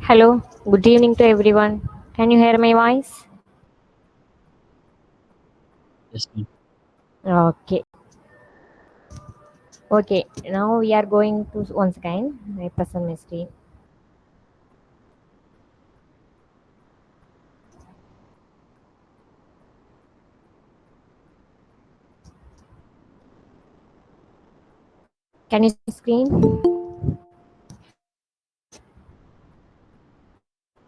Hello, good evening to everyone. Can you hear my voice? Yes, ma'am. Okay, okay. Now we are going to once again my person mystery. Can you see screen?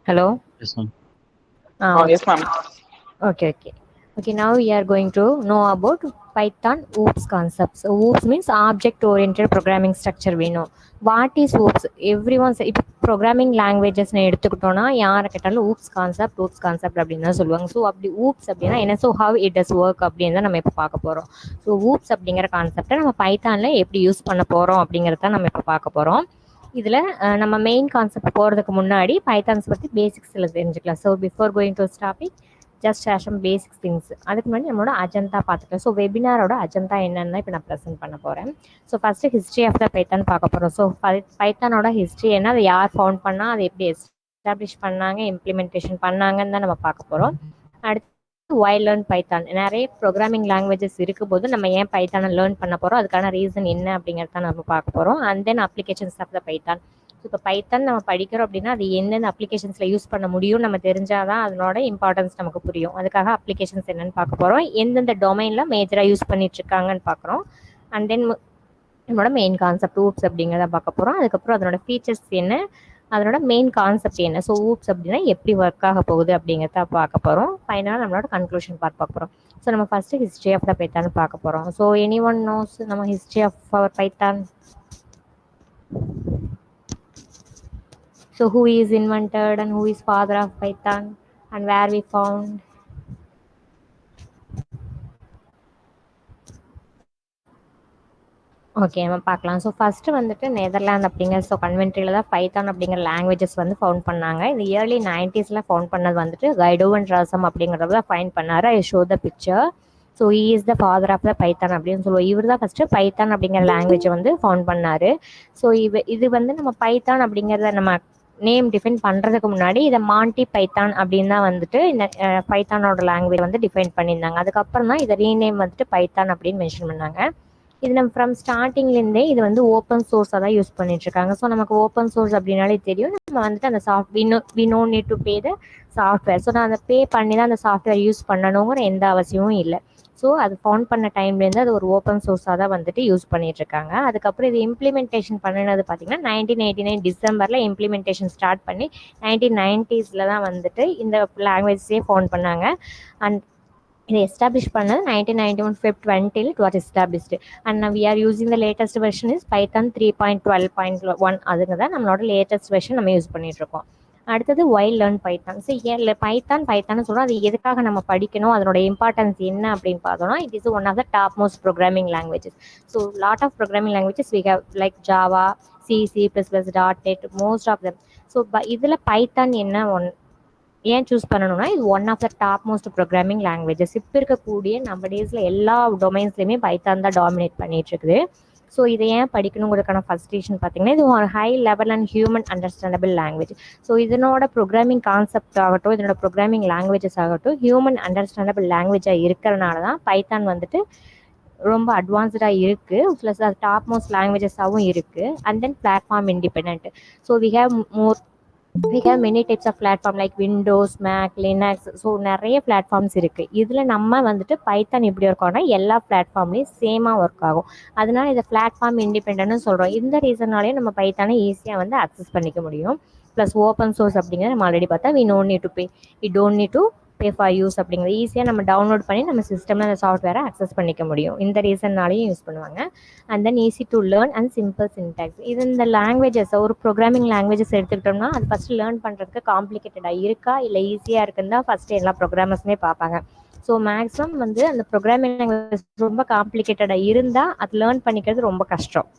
Hello. Yes, ma'am. Okay. Yes, ma'am. Okay. Okay, now we are going to know about Python OOPS concepts. So OOPS means object oriented programming structure. We know what is OOPS. Everyone say இப்போ programming லாங்குவேஜஸ்னு எடுத்துக்கிட்டோம்னா யாரை கேட்டாலும் oops concept அப்படின்னு தான் சொல்லுவாங்க. So அப்படி oops அப்படின்னா என்ன, so how it does work அப்படின்னு தான் நம்ம இப்போ பார்க்க போகிறோம். ஸோ ஊப்ஸ் அப்படிங்கிற கான்செப்டை நம்ம பைத்தானில் எப்படி யூஸ் பண்ண போகிறோம் அப்படிங்கிறத நம்ம இப்போ பார்க்க போகிறோம். இதில் நம்ம மெயின் கான்செப்ட் போகிறதுக்கு முன்னாடி பைத்தான்ஸ் பற்றி பேசிக்ஸில் தெரிஞ்சுக்கலாம். So before going to topic just share some basics things. அதுக்கு முன்னாடி நம்மளோட அஜந்தா பார்த்துக்கலாம். ஸோ வெபினாரோட அஜந்தா என்னென்னா இப்போ நான் ப்ரெசென்ட் பண்ண போகிறேன். So first history of the Python பார்க்க போகிறோம். ஸோ பைத்தானோட ஹிஸ்ட்ரி என்ன, அதை யார் ஃபவுண்ட் பண்ணால், அதை எப்படி எஸ்டாப்ளிஷ் பண்ணாங்க, இம்ப்ளிமெண்டேஷன் பண்ணாங்கன்னு தான் நம்ம பார்க்க போகிறோம். அடுத்து why learn பைத்தான். நிறைய ப்ரோக்ராமிங் லாங்குவேஜஸ் இருக்கும்போது நம்ம ஏன் பைத்தானை லேர்ன் பண்ண போகிறோம், அதுக்கான ரீசன் என்ன அப்படிங்கிறத நம்ம பார்க்க போகிறோம். And then applications of the Python. இப்போ பைத்தான் நம்ம படிக்கிறோம் அப்படின்னா அது எந்தெந்த அப்ளிகேஷன்ஸில் யூஸ் பண்ண முடியும் நம்ம தெரிஞ்சாதான் அதனோட இம்பார்ட்டன்ஸ் நமக்கு புரியும். அதுக்காக அப்ளிகேஷன்ஸ் என்னன்னு பார்க்க போகிறோம், எந்தெந்த டொமைனில் மேஜராக யூஸ் பண்ணிட்டு இருக்காங்கன்னு பார்க்குறோம். அண்ட் தென் நம்மளோட மெயின் கான்செப்ட் ஊப்ஸ் அப்படிங்கிறத பார்க்க போகிறோம். அதுக்கப்புறம் அதனோட ஃபீச்சர்ஸ் என்ன, அதனோட மெயின் கான்செப்ட் என்ன, ஸோ ஊப்ஸ் அப்படின்னா எப்படி ஒர்க் ஆக போகுது அப்படிங்கிறத பார்க்க போகிறோம். ஃபைனலாக நம்மளோட கன்க்ளூஷன் பார்க்க போகிறோம். ஸோ நம்ம first history of the Python பார்க்க போகிறோம். ஸோ எனி ஒன் நோஸ் நம்ம history of our Python? So who is invented and who is father of Python and where we found? Okay, நம்ம பார்க்கலாம். ஸோ ஃபஸ்ட்டு வந்துட்டு Netherlands அப்படிங்கிற கன்வென்ட்ரியில் தான் Python அப்படிங்கிற languages வந்து ஃபவுண்ட் பண்ணாங்க. இந்த இயர்லி 90s ஃபவுண்ட் பண்ணது வந்துட்டு கைடோவன் ராசம் அப்படிங்கிறத ஃபைண்ட் பண்ணார். I show the picture. So he is the father of the Python அப்படின்னு சொல்லுவோம். இவர் தான் ஃபஸ்ட்டு பைத்தான் அப்படிங்கிற லாங்குவேஜை வந்து ஃபவுண்ட் பண்ணார். ஸோ இது வந்து நம்ம பைத்தான் அப்படிங்கிறத நம்ம நேம் டிஃபைன் பண்ணுறதுக்கு முன்னாடி இதை மாண்டி பைத்தான் அப்படின்னு தான் வந்துட்டு இந்த பைத்தானோட லாங்குவேஜ் வந்து டிஃபைன் பண்ணியிருந்தாங்க. அதுக்கப்புறம் தான் இதை ரீநேம் வந்துட்டு பைத்தான் அப்படின்னு மென்ஷன் பண்ணாங்க. இது நம்ம ஃப்ரம் ஸ்டார்டிங்லேருந்தே இது வந்து ஓப்பன் சோர்ஸாக தான் யூஸ் பண்ணிட்டுருக்காங்க. ஸோ நமக்கு ஓப்பன் சோர்ஸ் அப்படின்னாலே தெரியும், நம்ம வந்துட்டு அந்த we know need to pay the software. So நான் அதை பே பண்ணி தான் அந்த சாஃப்ட்வேர் யூஸ் பண்ணணுங்கிற எந்த அவசியமும் இல்லை. ஸோ அது ஃபவுண்ட் பண்ண டைம்லேருந்து அது ஒரு ஓப்பன் சோர்ஸாக தான் வந்துட்டு யூஸ் பண்ணிட்டுருக்காங்க. அதுக்கப்புறம் இது இம்ப்ளிமெண்டேஷன் பண்ணினது பார்த்திங்கன்னா 1989 டிசம்பரில் இம்ப்ளிமெண்டேஷன் ஸ்டார்ட் பண்ணி 1990s தான் வந்துட்டு இந்த லாங்குவேஜஸே ஃபவுண்ட் பண்ணாங்க. அண்ட் இதை எஸ்டாப்ளிஷ் பண்ணது 1991 Feb 20 it was established. And now we are using the latest version is Python 3.12.1. அதுங்க தான் நம்மளோட லேட்டஸ்ட் வெர்ஷன் நம்ம யூஸ் பண்ணிட்டு இருக்கோம். அடுத்தது why learn Python. So Python சொல்கிறோம், அது எதுக்காக நம்ம படிக்கணும், அதனோட இம்பார்ட்டன்ஸ் என்ன அப்படின்னு பார்த்தோம்னா, it is one of the top most programming languages. So lot of programming languages we have like Java, C++, .NET, most of them. So இதில் பைத்தான் என்ன ஏன் சூஸ் பண்ணணும்னா, இது one of the top most programming languages. இப்போ இருக்கக்கூடிய நம்ம டேஸில் எல்லா டொமைன்ஸ்லையுமே பைத்தான் தான் டாமினேட் பண்ணிட்டு இருக்குது. ஸோ இதை ஏன் படிக்கணுங்கிறதுக்கான ஃபர்ஸ்ட் ரீசன் பார்த்தீங்கன்னா, இது ஒரு high level and human understandable language. So இதனோட ப்ரோக்ராமிங் கான்செப்ட் ஆகட்டும், இதனோட ப்ரோக்ராமிங் லாங்குவேஜஸ் ஆகட்டும், ஹியூமன் அண்டர்ஸ்டாண்டபிள் லாங்குவேஜாக இருக்கிறனால தான் பைத்தான் வந்துட்டு ரொம்ப அட்வான்ஸ்டாக இருக்குது. ப்ளஸ் அது டாப் மோஸ்ட் லாங்குவேஜஸாகவும் இருக்குது. And then platform independent. So we have many types of platform like Windows, Mac, Linux. So நிறைய பிளாட்ஃபார்ம்ஸ் இருக்குது. இதில் நம்ம வந்துட்டு பைத்தான் எப்படி இருக்கோம்னா எல்லா பிளாட்ஃபார்ம்லேயும் சேமாக ஒர்க் ஆகும். அதனால இதை பிளாட்ஃபார்ம் இண்டிபெண்ட்னு சொல்கிறோம். இந்த ரீசனாலே நம்ம பைத்தானை ஈஸியாக வந்து அக்சஸ் பண்ணிக்க முடியும். ப்ளஸ் ஓப்பன் சோர்ஸ் அப்படிங்கிறத நம்ம ஆல்ரெடி பார்த்தா we don't need to pay for use அப்படிங்கிறது ஈஸியாக நம்ம டவுன்லோட் பண்ணி நம்ம சிஸ்டமில் அந்த சாஃப்ட்வேரை அக்சஸ் பண்ணிக்க முடியும். இந்த ரீசன்னாலையும் யூஸ் பண்ணுவாங்க. And then easy to learn and simple syntax. இது இந்த லாங்குவேஜஸ் ஒரு ப்ரோக்ராமிங் லாங்குவேஜஸ் எடுத்துக்கிட்டோம்னா அது ஃபஸ்ட்டு லேர்ன் பண்ணுறதுக்கு காம்ப்ளிகேட்டடாக இருக்கா இல்லை ஈஸியாக இருக்குன்னு தான் ஃபஸ்ட்டு எல்லா ப்ரோக்ராமர்ஸுமே பார்ப்பாங்க. ஸோ மேக்ஸிமம் வந்து அந்த ப்ரோக்ராமிங் லாங்குவேஜ் ரொம்ப காம்ப்ளிகேட்டடாக இருந்தால் அது லேர்ன் பண்ணிக்கிறது ரொம்ப கஷ்டம்.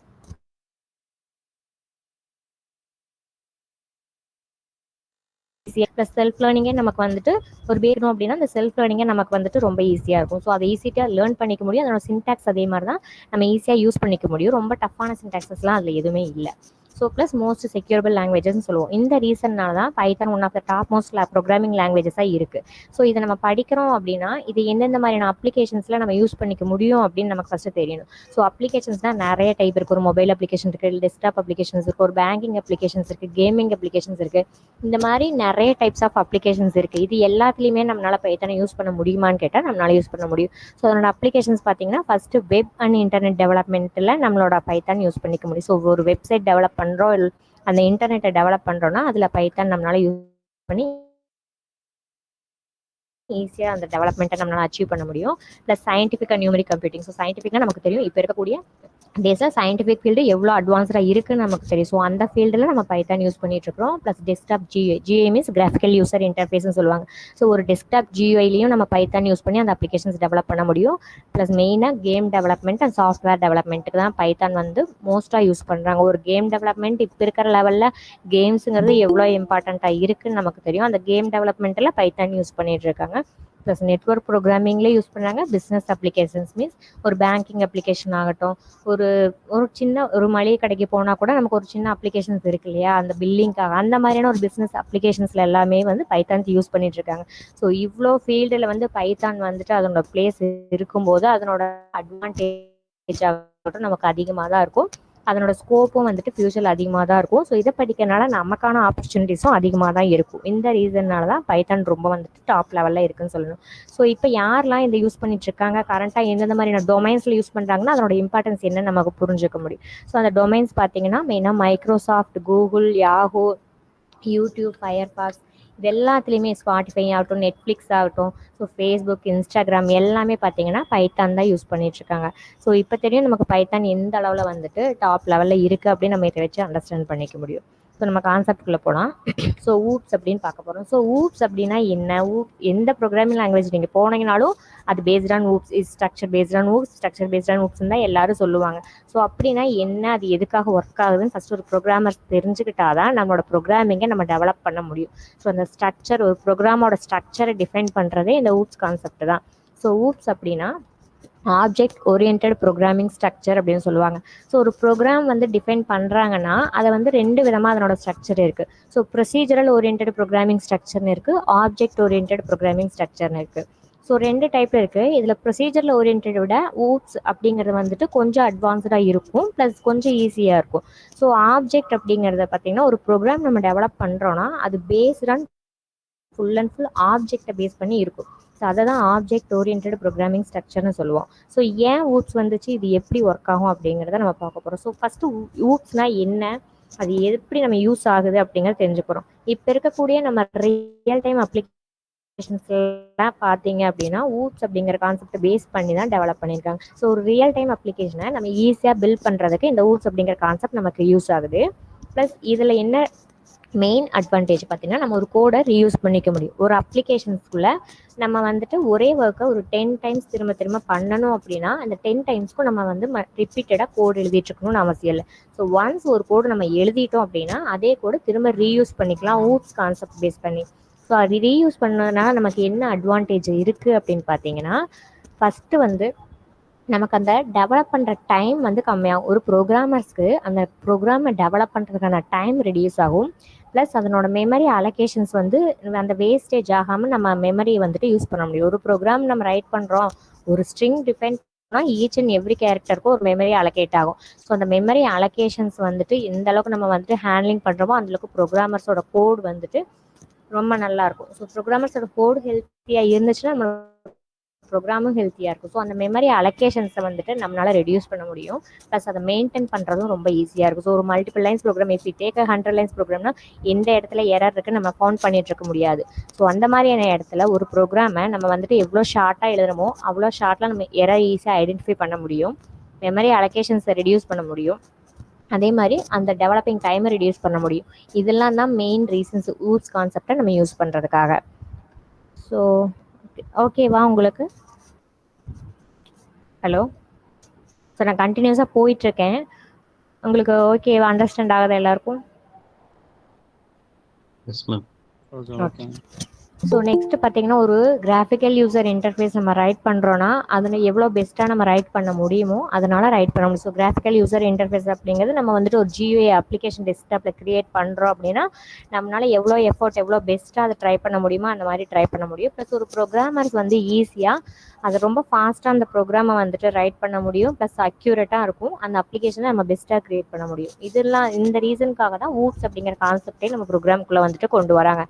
ப்ளஸ் செல்ஃப் லேர்னிங்கே நமக்கு வந்துட்டு ஒரு பேரணும் அப்படின்னா அந்த செல்ஃப் லேர்னிங்கே நமக்கு வந்துட்டு ரொம்ப ஈஸியாக இருக்கும். ஸோ அதை ஈஸியாக லேர்ன் பண்ணிக்க முடியும். அதோட சின்டாக்ஸ் அதே மாதிரி தான் நம்ம ஈஸியாக யூஸ் பண்ணிக்க முடியும். ரொம்ப டஃப்பான சின்டாக்ஸஸ்லாம் அதில் எதுவுமே இல்லை. ஸோ ப்ளஸ் மோஸ்ட் செக்யூரபிள் லாங்குவேஜஸ்ன்னு சொல்லுவோம். இந்த ரீசன்னால தான் Python one of the top most programming லாங்குவேஜஸாக இருக்குது. ஸோ இதை நம்ம படிக்கிறோம் அப்படின்னா இது எந்தெந்த மாதிரியான அப்ளிகேஷன்ஸில் நம்ம யூஸ் பண்ணிக்க முடியும் அப்படின்னு நமக்கு ஃபஸ்ட்டு தெரியணும். ஸோ அப்ளிகேஷன்ஸ் தான் நிறைய டைப் இருக்குது. ஒரு மொபைல் அப்ளிகேஷன் இருக்குது, டெஸ்க்டாப் அப்ளிகேஷன்ஸ் இருக்குது, ஒரு பேங்கிங் அப்ளிகேஷன்ஸ் இருக்குது, கேமிங் அப்ளிகேஷன்ஸ் இருக்குது. இந்த மாதிரி நிறைய டைப்ஸ் ஆஃப் அப்ளிகேஷன்ஸ் இருக்குது. இது எல்லாத்துலேயுமே நம்மளால் பைத்தானை யூஸ் பண்ண முடியுமான்னு கேட்டால் நம்மளால யூஸ் பண்ண முடியும். ஸோ அதனோட அப்ளிகேஷன்ஸ் பார்த்தீங்கன்னா ஃபஸ்ட்டு வெப் அண்ட் இன்டர்நெட் டெவலப்மெண்ட்டில் நம்மளோட பைத்தான் யூஸ் பண்ணிக்க முடியும். ஸோ ஒரு வெப்சைட் டெவலப் பண்ணுறோம், அந்த இன்டர்நெட்டை டெவலப் பண்ணுறோன்னா அதில் பைத்தான் நம்மளால யூஸ் பண்ணி ஈஸியாக அந்த டெவலப்மெண்ட்டை நம்மளால் அச்சீவ் பண்ண முடியும். Plus scientific and numeric computing. So சயின்டிஃபிக்காக நமக்கு தெரியும் இப்போ இருக்கக்கூடிய டேஸில் சயின்டிஃபிக் ஃபீல்டு எவ்வளோ அட்வான்ஸ்டாக இருக்குன்னு நமக்கு தெரியும். ஸோ அந்த ஃபீல்டில் நம்ம பைத்தான் யூஸ் பண்ணிகிட்ருக்கோம். Plus desktop GI means graphical user இன்டர்ஃபேஸ்னு சொல்லுவாங்க. ஸோ ஒரு டெஸ்க்டாப் ஜிஐலையும் நம்ம பைத்தான் யூஸ் பண்ணி அந்த அப்ளிகேஷன்ஸ் டெவலப் பண்ண முடியும். ப்ளஸ் மெயினாக கேம் டெவலப்மெண்ட் அண்ட் சாஃப்ட்வேர் டெவலப்மெண்ட்டுக்கு தான் பைத்தான் வந்து மோஸ்ட்டாக யூஸ் பண்ணுறாங்க. ஒரு கேம் டெவலப்மெண்ட் இப்போ இருக்கிற லெவலில் கேம்ஸுங்கிறது எவ்வளோ இம்பார்ட்டண்ட்டாக இருக்குதுன்னு நமக்கு தெரியும். அந்த கேம் டெவலப்மெண்ட்டில் பைத்தான் யூஸ் பண்ணிகிட்ருக்காங்க. ப்ளஸ் நெட்வொர்க் ப்ரோக்ராமிங்லேயே யூஸ் பண்ணுறாங்க. பிஸ்னஸ் அப்ளிகேஷன்ஸ் மீன்ஸ் ஒரு பேங்கிங் அப்ளிகேஷன் ஆகட்டும், ஒரு ஒரு சின்ன ஒரு மளிகை கடைக்கு போனால் கூட நமக்கு ஒரு சின்ன அப்ளிகேஷன்ஸ் இருக்கு இல்லையா, அந்த பில்லிங்காக அந்த மாதிரியான ஒரு பிஸ்னஸ் அப்ளிகேஷன்ஸில் எல்லாமே வந்து பைத்தான் யூஸ் பண்ணிகிட்ருக்காங்க. ஸோ இவ்வளோ ஃபீல்டில் வந்து பைத்தான் வந்துட்டு அதனோட பிளேஸ் இருக்கும்போது அதனோட அட்வான்டேஜ் ஆகட்டும் நமக்கு அதிகமாக தான் இருக்கும். அதனோட ஸ்கோப்பும் வந்துட்டு ஃபியூச்சரில் அதிகமாக தான் இருக்கும். ஸோ இதை படிக்கிறனால நமக்கான ஆப்பர்ச்சுனிட்டிஸும் அதிகமாக தான் இருக்கும். இந்த ரீசன்னால தான் பைத்தான் ரொம்ப வந்துட்டு டாப் லெவலில் இருக்குன்னு சொல்லணும். ஸோ இப்போ யாரெல்லாம் இதை யூஸ் பண்ணிட்டுருக்காங்க, கரண்ட்டாக எந்தெந்த மாதிரியான டொமைன்ஸில் யூஸ் பண்ணுறாங்கன்னா அதனோட இம்பார்ட்டன்ஸ் என்னன்னு நமக்கு புரிஞ்சுக்க முடியும். ஸோ அந்த டொமைன்ஸ் பார்த்தீங்கன்னா மெயினாக Microsoft, Google, Yahoo, YouTube, Firefox, இது எல்லாத்துலேயுமே ஸ்பாட்டிஃபை ஆகட்டும், நெட்ஃப்ளிக்ஸ் ஆகட்டும், ஸோ ஃபேஸ்புக், இன்ஸ்டாகிராம் எல்லாமே பார்த்தீங்கன்னா பைத்தான் தான் யூஸ் பண்ணிகிட்ருக்காங்க. ஸோ இப்போ தெரியும் நமக்கு பைத்தான் எந்த அளவில் வந்துட்டு டாப் லெவலில் இருக்குது அப்படின்னு நம்ம இதை வச்சு அண்டர்ஸ்டாண்ட் பண்ணிக்க முடியும். ஸோ நம்ம கான்செப்ட்குள்ளே போகலாம். ஸோ ஊப்ஸ் அப்படின்னு பார்க்க போகிறோம். ஸோ ஊப்ஸ் அப்படின்னா என்ன? எந்த ப்ரோக்ராமிங் லாங்குவேஜ் நீங்கள் போனீங்கனாலும் அது based on oops, is structure based on oops, structure based on oops தான் எல்லாரும் சொல்லுவாங்க. ஸோ அப்படின்னா என்ன, அது எதுக்காக ஒர்க் ஆகுதுன்னு ஃபஸ்ட் ஒரு ப்ரோக்ராமர்ஸ் தெரிஞ்சுக்கிட்டா தான் நம்மளோட ப்ரோக்ராமிங்கை நம்ம டெவலப் பண்ண முடியும். ஸோ அந்த ஸ்ட்ரக்சர், ஒரு ப்ரோக்ராமோட ஸ்ட்ரக்சரை டிஃபைன் பண்ணுறதே இந்த ஊப்ஸ் கான்செப்ட் தான். ஸோ ஊப்ஸ் அப்படின்னா ஆப்ஜெக்ட் ஓரியன்டட் ப்ரோக்ராமிங் ஸ்ட்ரக்சர் அப்படின்னு சொல்லுவாங்க. ஸோ ஒரு ப்ரோக்ராம் வந்து டிஃபைன் பண்ணுறாங்கன்னா அதை வந்து ரெண்டு விதமாக அதனோட ஸ்ட்ரக்சர் இருக்குது. ஸோ ப்ரொசீஜரல் ஓரியன்டட் ப்ரோக்ராமிங் ஸ்ட்ரக்சர்னு இருக்குது, ஆப்ஜெக்ட் ஓரியன்டட் ப்ரோக்ராமிங் ஸ்ட்ரக்சர்னு இருக்குது. ஸோ ரெண்டு டைப்பில் இருக்குது. இதில் ப்ரொசீஜரில் ஓரியன்டை விட ஊப்ஸ் அப்படிங்கிறது வந்துட்டு கொஞ்சம் அட்வான்ஸ்டாக இருக்கும், ப்ளஸ் கொஞ்சம் ஈஸியாக இருக்கும். ஸோ ஆப்ஜெக்ட் அப்படிங்கிறத பார்த்திங்கன்னா ஒரு ப்ரோக்ராம் நம்ம டெவலப் பண்ணுறோன்னா அது based on full and full ஆப்ஜெக்டை பேஸ் பண்ணி இருக்கும். ஸோ அதை தான் ஆப்ஜெக்ட் ஓரியன்டட் ப்ரோக்ராமிங் ஸ்ட்ரக்சர்னு சொல்லுவோம். ஸோ ஏன் ஊப்ஸ் வந்துச்சு, இது எப்படி ஒர்க் ஆகும் அப்படிங்கிறத நம்ம பார்க்க போகிறோம். ஸோ ஃபஸ்ட்டு ஊப்ஸ்னால் என்ன, அது எப்படி நம்ம யூஸ் ஆகுது அப்படிங்கிறத தெரிஞ்சுக்கிறோம். இப்போ இருக்கக்கூடிய நம்ம ரியல் டைம் அப்ளிகேஷன்ஸ்லாம் பார்த்தீங்க அப்படின்னா ஊப்ஸ் அப்படிங்கிற கான்செப்டை பேஸ் பண்ணி தான் டெவலப் பண்ணியிருக்காங்க. ஸோ ஒரு ரியல் டைம் அப்ளிகேஷனை நம்ம ஈஸியாக பில்ட் பண்ணுறதுக்கு இந்த ஊப்ஸ் அப்படிங்கிற கான்செப்ட் நமக்கு யூஸ் ஆகுது. ப்ளஸ் இதில் என்ன மெயின் அட்வான்டேஜ் பார்த்தீங்கன்னா நம்ம ஒரு கோடை ரீயூஸ் பண்ணிக்க முடியும். ஒரு அப்ளிகேஷன்ஸ்குள்ளே நம்ம வந்துட்டு ஒரே ஒர்க்கை ஒரு 10 டைம்ஸ் திரும்ப திரும்ப பண்ணணும் அப்படின்னா அந்த 10 டைம்ஸ்க்கும் நம்ம வந்து ரிப்பீட்டடாக கோடு எழுதிட்டுருக்கணும்னு அவசியம் இல்லை. ஸோ ஒன்ஸ் ஒரு கோடு நம்ம எழுதிட்டோம் அப்படின்னா அதே கோடு திரும்ப ரீயூஸ் பண்ணிக்கலாம் ஊப்ஸ் கான்செப்ட் பேஸ் பண்ணி. ஸோ அது ரீயூஸ் பண்ணதுனால நமக்கு என்ன அட்வான்டேஜ் இருக்குது அப்படின்னு பார்த்தீங்கன்னா, ஃபஸ்ட்டு வந்து நமக்கு அந்த டெவலப் பண்ணுற டைம் வந்து கம்மியாகும். ஒரு ப்ரோக்ராமர்ஸ்க்கு அந்த ப்ரோக்ராமை டெவலப் பண்ணுறதுக்கான டைம் ரெடியூஸ் ஆகும். ப்ளஸ் அதனோட மெமரி அலோகேஷன்ஸ் வந்து அந்த வேஸ்டேஜ் ஆகாமல் நம்ம மெமரியை வந்துட்டு யூஸ் பண்ண முடியும். ஒரு ப்ரோக்ராம் நம்ம ரைட் பண்ணுறோம், ஒரு ஸ்ட்ரிங் டிஃபைன் பண்ணால் ஈச் அண்ட் எவ்ரி கேரக்டருக்கும் ஒரு மெமரி அலோகேட் ஆகும். ஸோ அந்த மெமரி அலோகேஷன்ஸ் வந்துட்டு எந்த அளவுக்கு நம்ம வந்துட்டு ஹேண்ட்லிங் பண்ணுறோமோ அந்தளவுக்கு ப்ரோக்ராமர்ஸோட கோட் வந்துட்டு ரொம்ப நல்லாயிருக்கும். ஸோ ப்ரோக்ராமர்ஸோட கோட் ஹெல்த்தியாக இருந்துச்சுன்னா நம்ம ப்ரோக்ராமும் ஹெல்த்தியாக இருக்கும். ஸோ அந்த மெமரி அலோகேஷன்ஸை வந்துட்டு நம்மளால் ரெடியூஸ் பண்ண முடியும். ப்ளஸ் அதை மெயின்டைன் பண்ணுறதும் ரொம்ப ஈஸியாக இருக்கும். ஸோ ஒரு மல்டிபிள் லைன்ஸ் ப்ரோக்ராம் இப்போ டேக் 100 லைன்ஸ் ப்ரோக்ராம்னா எந்த இடத்துல எரர் இருக்குன்னு நம்ம கவுண்ட் பண்ணிட்டு இருக்க முடியாது. ஸோ அந்த மாதிரியான இடத்துல ஒரு ப்ரோக்ராமை நம்ம வந்துட்டு எவ்வளோ ஷார்ட்டாக எழுதுறோமோ அவ்வளோ ஷார்ட்டில் நம்ம எரர் ஈஸியாக ஐடென்டிஃபை பண்ண முடியும். மெமரி அலோகேஷன்ஸை ரெடியூஸ் பண்ண முடியும். அதே மாதிரி அந்த டெவலப்பிங் டைமை ரெடியூஸ் பண்ண முடியும். இதெல்லாம் தான் மெயின் ரீசன்ஸ் ஊப்ஸ் கான்செப்டை நம்ம யூஸ் பண்ணுறதுக்காக. ஸோ ஓகேவா உங்களுக்கு? ஹலோ. ஸோ நான் கண்டினியூஸாக போயிட்டுருக்கேன். உங்களுக்கு ஓகேவா, அண்டர்ஸ்டாண்ட் ஆகுதா எல்லாருக்கும்? Yes ma'am. Okay. So next பார்த்தீங்கன்னா ஒரு கிராஃபிக்கல் யூசர் இன்டர்ஃபேஸ் நம்ம ரைட் பண்ணுறோன்னா அதில் எவ்வளோ பெஸ்ட்டாக நம்ம ரைட் பண்ண முடியுமோ அதனால் ரைட் பண்ண முடியும். ஸோ கிராஃபிக்கல் யூசர் இன்டர்ஃபேஸ் அப்படிங்கிறது நம்ம வந்துட்டு ஒரு GUI அப்ளிகேஷன் டெஸ்க்டாப்பில் க்ரியேட் பண்ணுறோம் அப்படின்னா நம்மளால் எவ்வளோ எஃபோர்ட் எவ்வளோ பெஸ்ட்டாக அதை ட்ரை பண்ண முடியுமோ அந்த மாதிரி ட்ரை பண்ண முடியும். ப்ளஸ் ஒரு ப்ரோக்ராமர்ஸ் வந்து ஈஸியாக அது ரொம்ப ஃபாஸ்ட்டாக அந்த ப்ரோக்ராமை வந்துட்டு ரைட் பண்ண முடியும். ப்ளஸ் அக்யூரேட்டாக இருக்கும். அந்த அப்ளிகேஷனை நம்ம பெஸ்ட்டாக க்ரியேட் பண்ண முடியும். இதெல்லாம் இந்த ரீசனுக்காக தான் ஊப்ஸ் அப்படிங்கிற கான்செப்டே நம்ம ப்ரோக்ராம்குள்ளே வந்துட்டு கொண்டு வராங்க.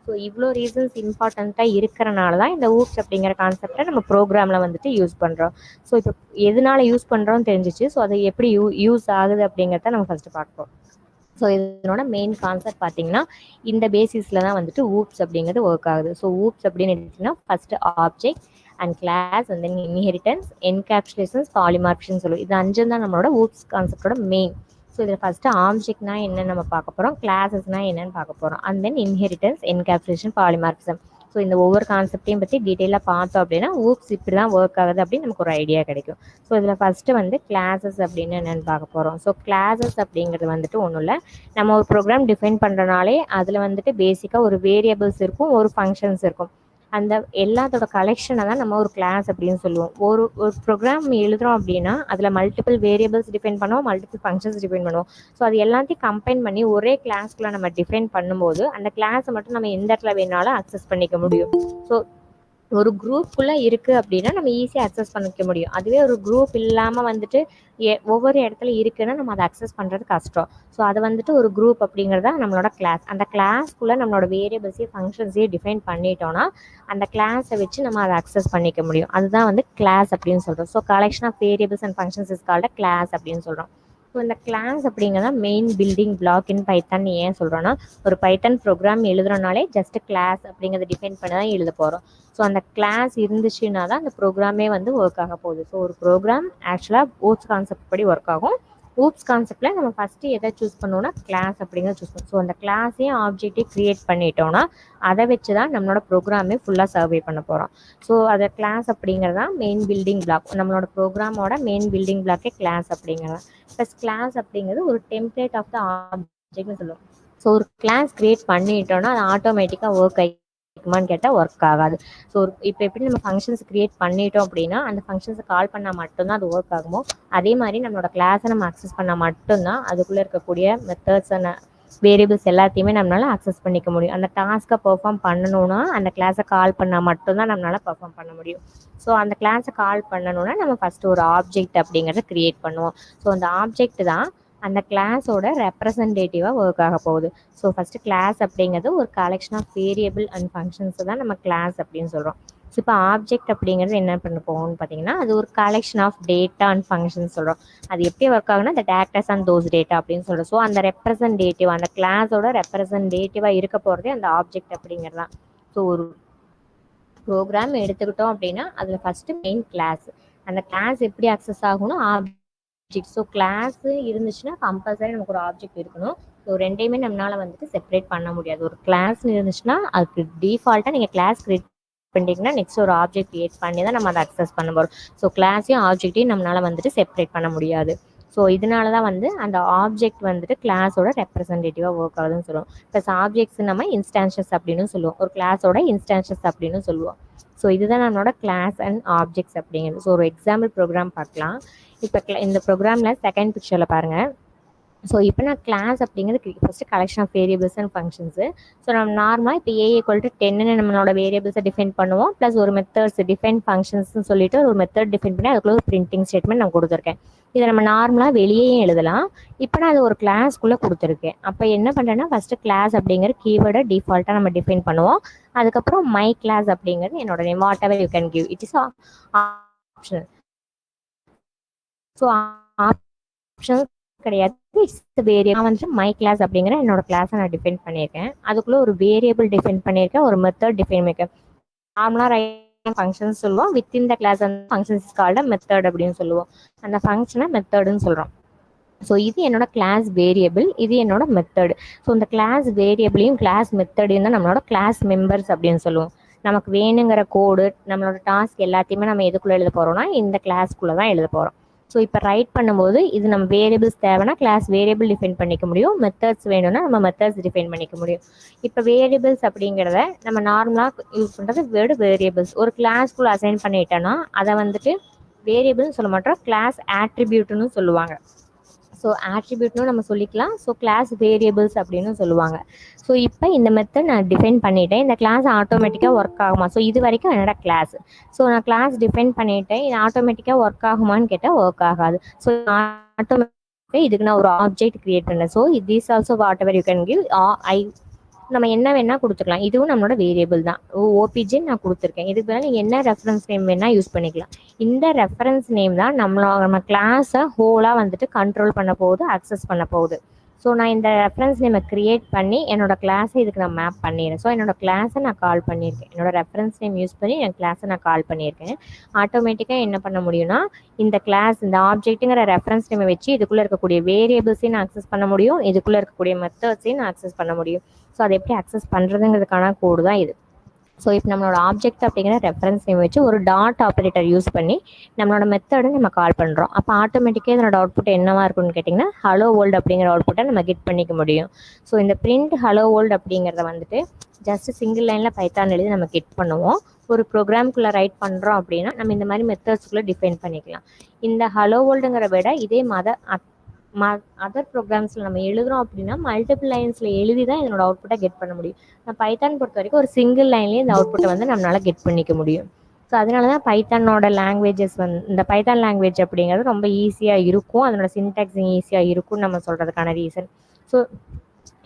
ஸோ இவ்வளோ ரீசன்ஸ் இம்பார்ட்டண்ட்டாக இருக்கிறனால தான் இந்த ஊப்ஸ் அப்படிங்கிற கான்செப்டை நம்ம ப்ரோக்ராமில் வந்துட்டு யூஸ் பண்ணுறோம். ஸோ இப்போ எதனால யூஸ் பண்ணுறோன்னு தெரிஞ்சிச்சு. ஸோ அது எப்படி யூஸ் ஆகுது அப்படிங்கிறத நம்ம ஃபஸ்ட்டு பார்ப்போம். ஸோ இதனோட மெயின் கான்செப்ட் பார்த்தீங்கன்னா இந்த பேசிஸில் தான் வந்துட்டு ஊப்ஸ் அப்படிங்கிறது ஒர்க் ஆகுது. ஸோ ஊப்ஸ் அப்படின்னு எடுத்திங்கன்னா first object and class and then inheritance, encapsulations, பாலிமார்ஃபிசம்னு சொல்லுவோம். இது 5 தான் நம்மளோட ஊப்ஸ் கான்செப்டோட மெயின். ஸோ இதில் ஃபஸ்ட்டு ஆப்ஜெக்ட்னா என்னன்னு நம்ம பார்க்க போகிறோம், கிளாஸஸ்னால் என்னென்னு பார்க்க போகிறோம், and then inheritance, encapsulation, polymorphism. So இந்த ஒவ்வொரு கான்செப்டையும் பற்றி டீட்டெயிலாக பார்த்தோம் அப்படின்னா ஊப்ஸ் இப்படி தான் ஒர்க் ஆகுது அப்படின்னு நமக்கு ஒரு ஐடியா கிடைக்கும். ஸோ இதில் ஃபஸ்ட்டு வந்து கிளாஸஸ் அப்படின்னு என்னென்னு பார்க்க போகிறோம். ஸோ கிளாஸஸ் அப்படிங்கிறது வந்துட்டு ஒன்றும் இல்லை, நம்ம ஒரு ப்ரோக்ராம் டிஃபைன் பண்ணுறனாலே அதில் வந்துட்டு பேசிக்காக ஒரு வேரியபிள்ஸ் இருக்கும், ஒரு ஃபங்க்ஷன்ஸ் இருக்கும். அந்த எல்லாத்தோட கலெக்ஷனை தான் நம்ம ஒரு கிளாஸ் அப்படின்னு சொல்லுவோம். ஒரு ஒரு ப்ரோக்ராம் எழுதுகிறோம் அப்படின்னா அதில் மல்டிபிள் வேரியபிள்ஸ் டிஃபைன் பண்ணுவோம், மல்டிபிள் ஃபங்க்ஷன்ஸ் டிஃபைன் பண்ணுவோம். ஸோ அது எல்லாத்தையும் கம்பைன் பண்ணி ஒரே கிளாஸ்க்குள்ளே நம்ம டிஃபைன் பண்ணும்போது அந்த கிளாஸை மட்டும் நம்ம எந்த இடத்துல வேணாலும் அக்சஸ் பண்ணிக்க முடியும். ஸோ ஒரு குரூப்புக்குள்ளே இருக்குது அப்படின்னா நம்ம ஈஸியாக அக்சஸ் பண்ணிக்க முடியும். அதுவே ஒரு குரூப் இல்லாமல் வந்துட்டு ஒவ்வொரு இடத்துல இருக்குன்னா நம்ம அதை அக்சஸ் பண்ணுறது கஷ்டம். ஸோ அது வந்துட்டு ஒரு குரூப் அப்படிங்கிறத நம்மளோட கிளாஸ். அந்த கிளாஸ்க்குள்ளே நம்மளோட வேரியபிள்ஸையும் ஃபங்க்ஷன்ஸையும் டிஃபைன் பண்ணிட்டோன்னா அந்த கிளாஸை வச்சு நம்ம அதை அக்சஸ் பண்ணிக்க முடியும். அதுதான் வந்து கிளாஸ் அப்படின்னு சொல்கிறோம். So collection of variables and functions is called class அப்படின்னு சொல்கிறோம். ஸோ இந்த கிளாஸ் அப்படிங்கிறத main building block in Python ஏன் சொல்கிறோன்னா ஒரு பைத்தான் ப்ரோக்ராம் எழுதுறனாலே ஜஸ்ட் கிளாஸ் அப்படிங்கிறத டிஃபைன் பண்ணி தான் எழுத போகிறோம். ஸோ அந்த கிளாஸ் இருந்துச்சுன்னா தான் அந்த ப்ரோக்ராமே வந்து ஒர்க் ஆக போகுது. ஸோ ஒரு ப்ரோக்ராம் ஆக்சுவலாக ஊப்ஸ் கான்செப்ட் படி ஒர்க் ஆகும். ஊப்ஸ் கான்செப்டில் நம்ம ஃபஸ்ட்டு எதை சூஸ் பண்ணோன்னா கிளாஸ் அப்படிங்கிறத சூஸ் பண்ணுவோம். ஸோ அந்த கிளாஸையும் ஆப்ஜெக்டையும் க்ரியேட் பண்ணிட்டோன்னா அதை வச்சு தான் நம்மளோட ப்ரோக்ராமே ஃபுல்லாக சர்வே பண்ண போகிறோம். ஸோ அதை கிளாஸ் அப்படிங்கிறது தான் மெயின் பில்டிங் பிளாக். நம்மளோட ப்ரோக்ராமோட மெயின் பில்டிங் பிளாக்கே கிளாஸ் அப்படிங்கிறது. ப்ளஸ் கிளாஸ் அப்படிங்கிறது ஒரு டெம்ப்ளேட் ஆஃப் த ஆப்ஜெக்ட்னு சொல்லுவோம். ஸோ ஒரு கிளாஸ் க்ரியேட் பண்ணிட்டோன்னா அது ஆட்டோமேட்டிக்காக ஒர்க் ஆகிக்குமான்னு கேட்டால் ஒர்க் ஆகாது. ஸோ இப்போ எப்படி நம்ம ஃபங்க்ஷன்ஸ் க்ரியேட் பண்ணிட்டோம் அப்படின்னா அந்த ஃபங்க்ஷன்ஸை கால் பண்ணால் மட்டும்தான் அது ஒர்க் ஆகுமோ அதே மாதிரி நம்மளோட கிளாஸை நம்ம அக்சஸ் பண்ணால் மட்டும்தான் அதுக்குள்ளே இருக்கக்கூடிய மெத்தட்ஸ் அண்ட் வேரியபிள்ஸ் எல்லாத்தையுமே நம்மளால் அக்சஸ் பண்ணிக்க முடியும். அந்த டாஸ்க்கை பெர்ஃபார்ம் பண்ணணும்னா அந்த கிளாஸை கால் பண்ணால் மட்டும்தான் நம்மளால் பெர்ஃபார்ம் பண்ண முடியும். ஸோ அந்த கிளாஸை கால் பண்ணணும்னா நம்ம ஃபஸ்ட்டு ஒரு ஆப்ஜெக்ட் அப்படிங்கிறத க்ரியேட் பண்ணுவோம். ஸோ அந்த ஆப்ஜெக்ட் தான் அந்த கிளாஸோட ரெப்ரசன்டேட்டிவாக ஒர்க் ஆக போகுது. ஸோ ஃபஸ்ட்டு கிளாஸ் அப்படிங்கிறது ஒரு கலெக்ஷன் ஆஃப் வேரியபிள் அண்ட் ஃபங்க்ஷன்ஸை தான் நம்ம கிளாஸ் அப்படின்னு சொல்கிறோம். ஸோ இப்போ ஆப்ஜெக்ட் அப்படிங்கிறது என்ன பண்ண போகும்னு பார்த்தீங்கன்னா அது ஒரு collection of data and functions சொல்கிறோம். அது எப்படி ஒர்க் ஆகுனா இந்த டேட்டாஸ் அண்ட் தோஸ் டேட்டா அப்படின்னு சொல்கிறோம். ஸோ அந்த ரெப்ரசன்டேட்டிவ் அந்த கிளாஸோட ரெப்ரசன்டேட்டிவாக இருக்க போகிறதே அந்த ஆப்ஜெக்ட் அப்படிங்கிறது தான். ஸோ ஒரு ப்ரோக்ராம் எடுத்துக்கிட்டோம் அப்படின்னா அதில் ஃபஸ்ட்டு மெயின் கிளாஸ். அந்த கிளாஸ் எப்படி அக்சஸ் ஆகும்னா ஆப்ஜெக்ட். ஸோ கிளாஸ் இருந்துச்சுன்னா கம்பல்சரி நமக்கு ஒரு ஆப்ஜெக்ட் இருக்கணும். ஸோ ரெண்டையுமே நம்மளால் வந்துட்டு செப்பரேட் பண்ண முடியாது. ஒரு கிளாஸ் இருந்துச்சுன்னா அதுக்கு டிஃபால்ட்டாக நீங்கள் கிளாஸ் கிரியேட் பண்ணிட்டீங்கன்னா நெக்ஸ்ட் ஒரு ஆப்ஜெக்ட் கிரியேட் பண்ணி தான் நம்ம அதை அக்சஸ் பண்ண போகிறோம். ஸோ கிளாஸையும் ஆப்ஜெக்டையும் நம்மளால் வந்துட்டு செப்பரேட் பண்ண முடியாது. ஸோ இதனால தான் வந்து அந்த ஆப்ஜெக்ட் வந்துட்டு கிளாஸோட ரெப்ரசன்டேட்டிவாக ஒர்க் ஆகுதுன்னு சொல்லுவோம். ப்ளஸ் ஆப்ஜெக்ட்ஸ் நம்ம இன்ஸ்டான்ஷஸ் அப்படின்னு சொல்லுவோம். ஒரு கிளாஸோட இன்ஸ்டான்ஷஸ் அப்படின்னு சொல்லுவோம். ஸோ இதுதான் நம்மளோட கிளாஸ் அண்ட் ஆப்ஜெக்ட்ஸ் அப்படிங்கிறது. ஸோ ஒரு எக்ஸாம்பிள் ப்ரோக்ராம் பார்க்கலாம். இப்போ இந்த ப்ரோக்ராமில் செகண்ட் பிக்சரில் பாருங்கள். ஸோ இப்போ நான் கிளாஸ் அப்படிங்கிறது first collection of variables and functions. So நம்ம நார்மலாக இப்போ A=10 நம்மளோட வேரியபிள்ஸை டிஃபைன் பண்ணுவோம். ப்ளஸ் ஒரு மெத்தட்ஸ் டிஃபைன் ஃபங்க்ஷன்ஸ்னு சொல்லிட்டு ஒரு மெத்தட் டிஃபைன் பண்ணி அதுக்குள்ள ஒரு பிரிண்டிங் ஸ்டேட்மெண்ட் நான் கொடுத்துருக்கேன். இதை நம்ம நார்மலாக வெளியேயும் எழுதலாம். இப்போ நான் அது ஒரு கிளாஸ்க்குள்ளே கொடுத்துருக்கேன். அப்போ என்ன பண்ணுறேன்னா ஃபஸ்ட்டு கிளாஸ் அப்படிங்கிற கீவேர்டை டிஃபால்ட்டாக நம்ம டிஃபைன் பண்ணுவோம். அதுக்கப்புறம் மை கிளாஸ் அப்படிங்கிறது என்னோட name, what ever you can give, it is optional. So optional கிடையாது, இட்ஸ் வேரியபிள். நான் வந்துட்டு மை கிளாஸ் அப்படிங்கிற என்னோட கிளாஸை நான் டிஃபைன் பண்ணியிருக்கேன். அதுக்குள்ளே ஒரு வேரியபிள் டிஃபைன் பண்ணியிருக்கேன், ஒரு மெத்தட் டிஃபைன் பண்ணியிருக்கேன். நார்மலாக ஃபங்க்ஷன்ஸ் சொல்லுவோம். வித்தின் த கிளாஸ் வந்து ஃபங்க்ஷன்ஸ் கால்ட மெத்தட் அப்படின்னு சொல்லுவோம். அந்த ஃபங்க்ஷனை மெத்தடுன்னு சொல்கிறோம். ஸோ இது என்னோட கிளாஸ் வேரியபிள், இது என்னோட மெத்தடு. ஸோ இந்த கிளாஸ் வேரியபிளையும் கிளாஸ் மெத்தடையும் தான் நம்மளோட கிளாஸ் மெம்பர்ஸ் அப்படின்னு சொல்லுவோம். நமக்கு வேணுங்கிற கோடு நம்மளோட டாஸ்க் எல்லாத்தையுமே நம்ம எதுக்குள்ளே எழுத போகிறோம்னா இந்த கிளாஸ்க்குள்ளே தான் எழுத போகிறோம். ஸோ இப்போ ரைட் பண்ணும்போது இது நம்ம வேரியபிள்ஸ் தேவைன்னா கிளாஸ் வேரியபிள் டிஃபைன் பண்ணிக்க முடியும், மெத்தட்ஸ் வேணும்னா நம்ம மெத்தட்ஸ் டிஃபைன் பண்ணிக்க முடியும். இப்போ வேரியபிள்ஸ் அப்படிங்கிறத நம்ம நார்மலாக யூஸ் பண்ணுறது வேரியபிள்ஸ் ஒரு கிளாஸ்க்குள்ளே அசைன் பண்ணிட்டோன்னா அதை வந்துட்டு வேரியபிள்னு சொல்ல மாட்டோம், கிளாஸ் ஆட்ரிபியூட்னு சொல்லுவாங்க. ஸோ ஆட்ரிபியூட்னு நம்ம சொல்லிக்கலாம், ஸோ கிளாஸ் வேரியபிள்ஸ் அப்படின்னு சொல்லுவாங்க. ஸோ இப்போ இந்த மெத்தட் நான் டிஃபைன் பண்ணிட்டேன், இந்த கிளாஸ் ஆட்டோமேட்டிக்காக ஒர்க் ஆகுமா? ஸோ இது வரைக்கும் என்னோட கிளாஸ். ஸோ நான் கிளாஸ் டிஃபைன் பண்ணிட்டேன், இது ஆட்டோமேட்டிக்காக ஒர்க் ஆகுமான்னு கேட்டால் ஒர்க் ஆகாது. ஸோ ஆட்டோமேட்டிக்காக இதுக்கு நான் ஒரு ஆப்ஜெக்ட் கிரியேட் பண்ணேன். So this also what ever you can give ஐ, நம்ம என்ன வேணால் கொடுத்துக்கலாம். இதுவும் நம்மளோட வேரியபிள் தான். ஓபிஜே நான் கொடுத்துருக்கேன், இதுக்கு பதிலாக நீங்கள் என்ன ரெஃபரன்ஸ் நேம் வேணால் யூஸ் பண்ணிக்கலாம். இந்த ரெஃபரன்ஸ் நேம் தான் நம்ம கிளாஸை ஹோலாக வந்துட்டு கண்ட்ரோல் பண்ண போகுது, அக்சஸ் பண்ண போகுது. ஸோ நான் இந்த ரெஃபரன்ஸ் நேமை க்ரியேட் பண்ணி என்னோட கிளாஸை இதுக்கு நான் மேப் பண்ணிடுறேன். ஸோ என்னோட கிளாஸை நான் கால் பண்ணியிருக்கேன், என்னோட ரெஃபரன்ஸ் நேம் யூஸ் பண்ணி என் கிளாஸை நான் கால் பண்ணியிருக்கேன். ஆட்டோமேட்டிக்காக என்ன பண்ண முடியும்னா இந்த கிளாஸ் இந்த ஆப்ஜெக்ட்டுங்கிற ரெஃபரன்ஸ் நேமை வச்சு இதுக்குள்ளே இருக்கக்கூடிய வேரியபிள்ஸையும் நான் அக்சஸ் பண்ண முடியும், இதுக்குள்ளே இருக்கக்கூடிய மெத்தட்ஸையும் நான் அக்சஸ் பண்ண முடியும். ஸோ அதை எப்படி அக்சஸ் பண்ணுறதுங்கிறதுக்கான கோடு தான் இது. ஸோ இப்போ நம்மளோட ஆப்ஜெக்ட் அப்படிங்கிற ரெஃபரன்ஸ் நேம் வச்சு ஒரு டாட் ஆப்ரேட்டர் யூஸ் பண்ணி நம்மளோட மெத்தடை நம்ம கால் பண்ணுறோம். அப்போ ஆட்டோமேட்டிக்காக இதனோட அவுட்புட் என்னவா இருக்குன்னு கேட்டிங்கன்னா ஹலோ வேர்ல்டு அப்படிங்கிற அவுட்புட்டை நம்ம கெட் பண்ணிக்க முடியும். ஸோ இந்த பிரிண்ட் ஹலோ வேர்ல்டு அப்படிங்கிறத வந்துட்டு ஜஸ்ட் சிங்கிள் லைனில் பைத்தான் எழுதி நம்ம கெட் பண்ணுவோம். ஒரு ப்ரோக்ராம்குள்ளே ரைட் பண்ணுறோம் அப்படின்னா நம்ம இந்த மாதிரி மெத்தட்ஸ்குள்ளே டிஃபைன் பண்ணிக்கலாம். இந்த ஹலோ வேர்ல்டுங்கிற விட இதே அதர் ப்ரோக்ராம்ஸில் நம்ம எழுதுகிறோம் அப்படின்னா மல்டிபிள் லைன்ஸில் எழுதி தான் இதனோட அவுட்புட்டை கெட் பண்ண முடியும். நான் பைத்தான் பொறுத்த வரைக்கும் ஒரு சிங்கிள் லைன்லேயே இந்த அவுட்புட்டை வந்து நம்மளால் கெட் பண்ணிக்க முடியும். ஸோ அதனால தான் பைத்தானோட லாங்குவேஜஸ் இந்த பைத்தான் லாங்குவேஜ் அப்படிங்கிறது ரொம்ப ஈஸியாக இருக்கும், அதனோட சின்டாக்ஸிங் ஈஸியாக இருக்கும்னு நம்ம சொல்கிறதுக்கான ரீசன். ஸோ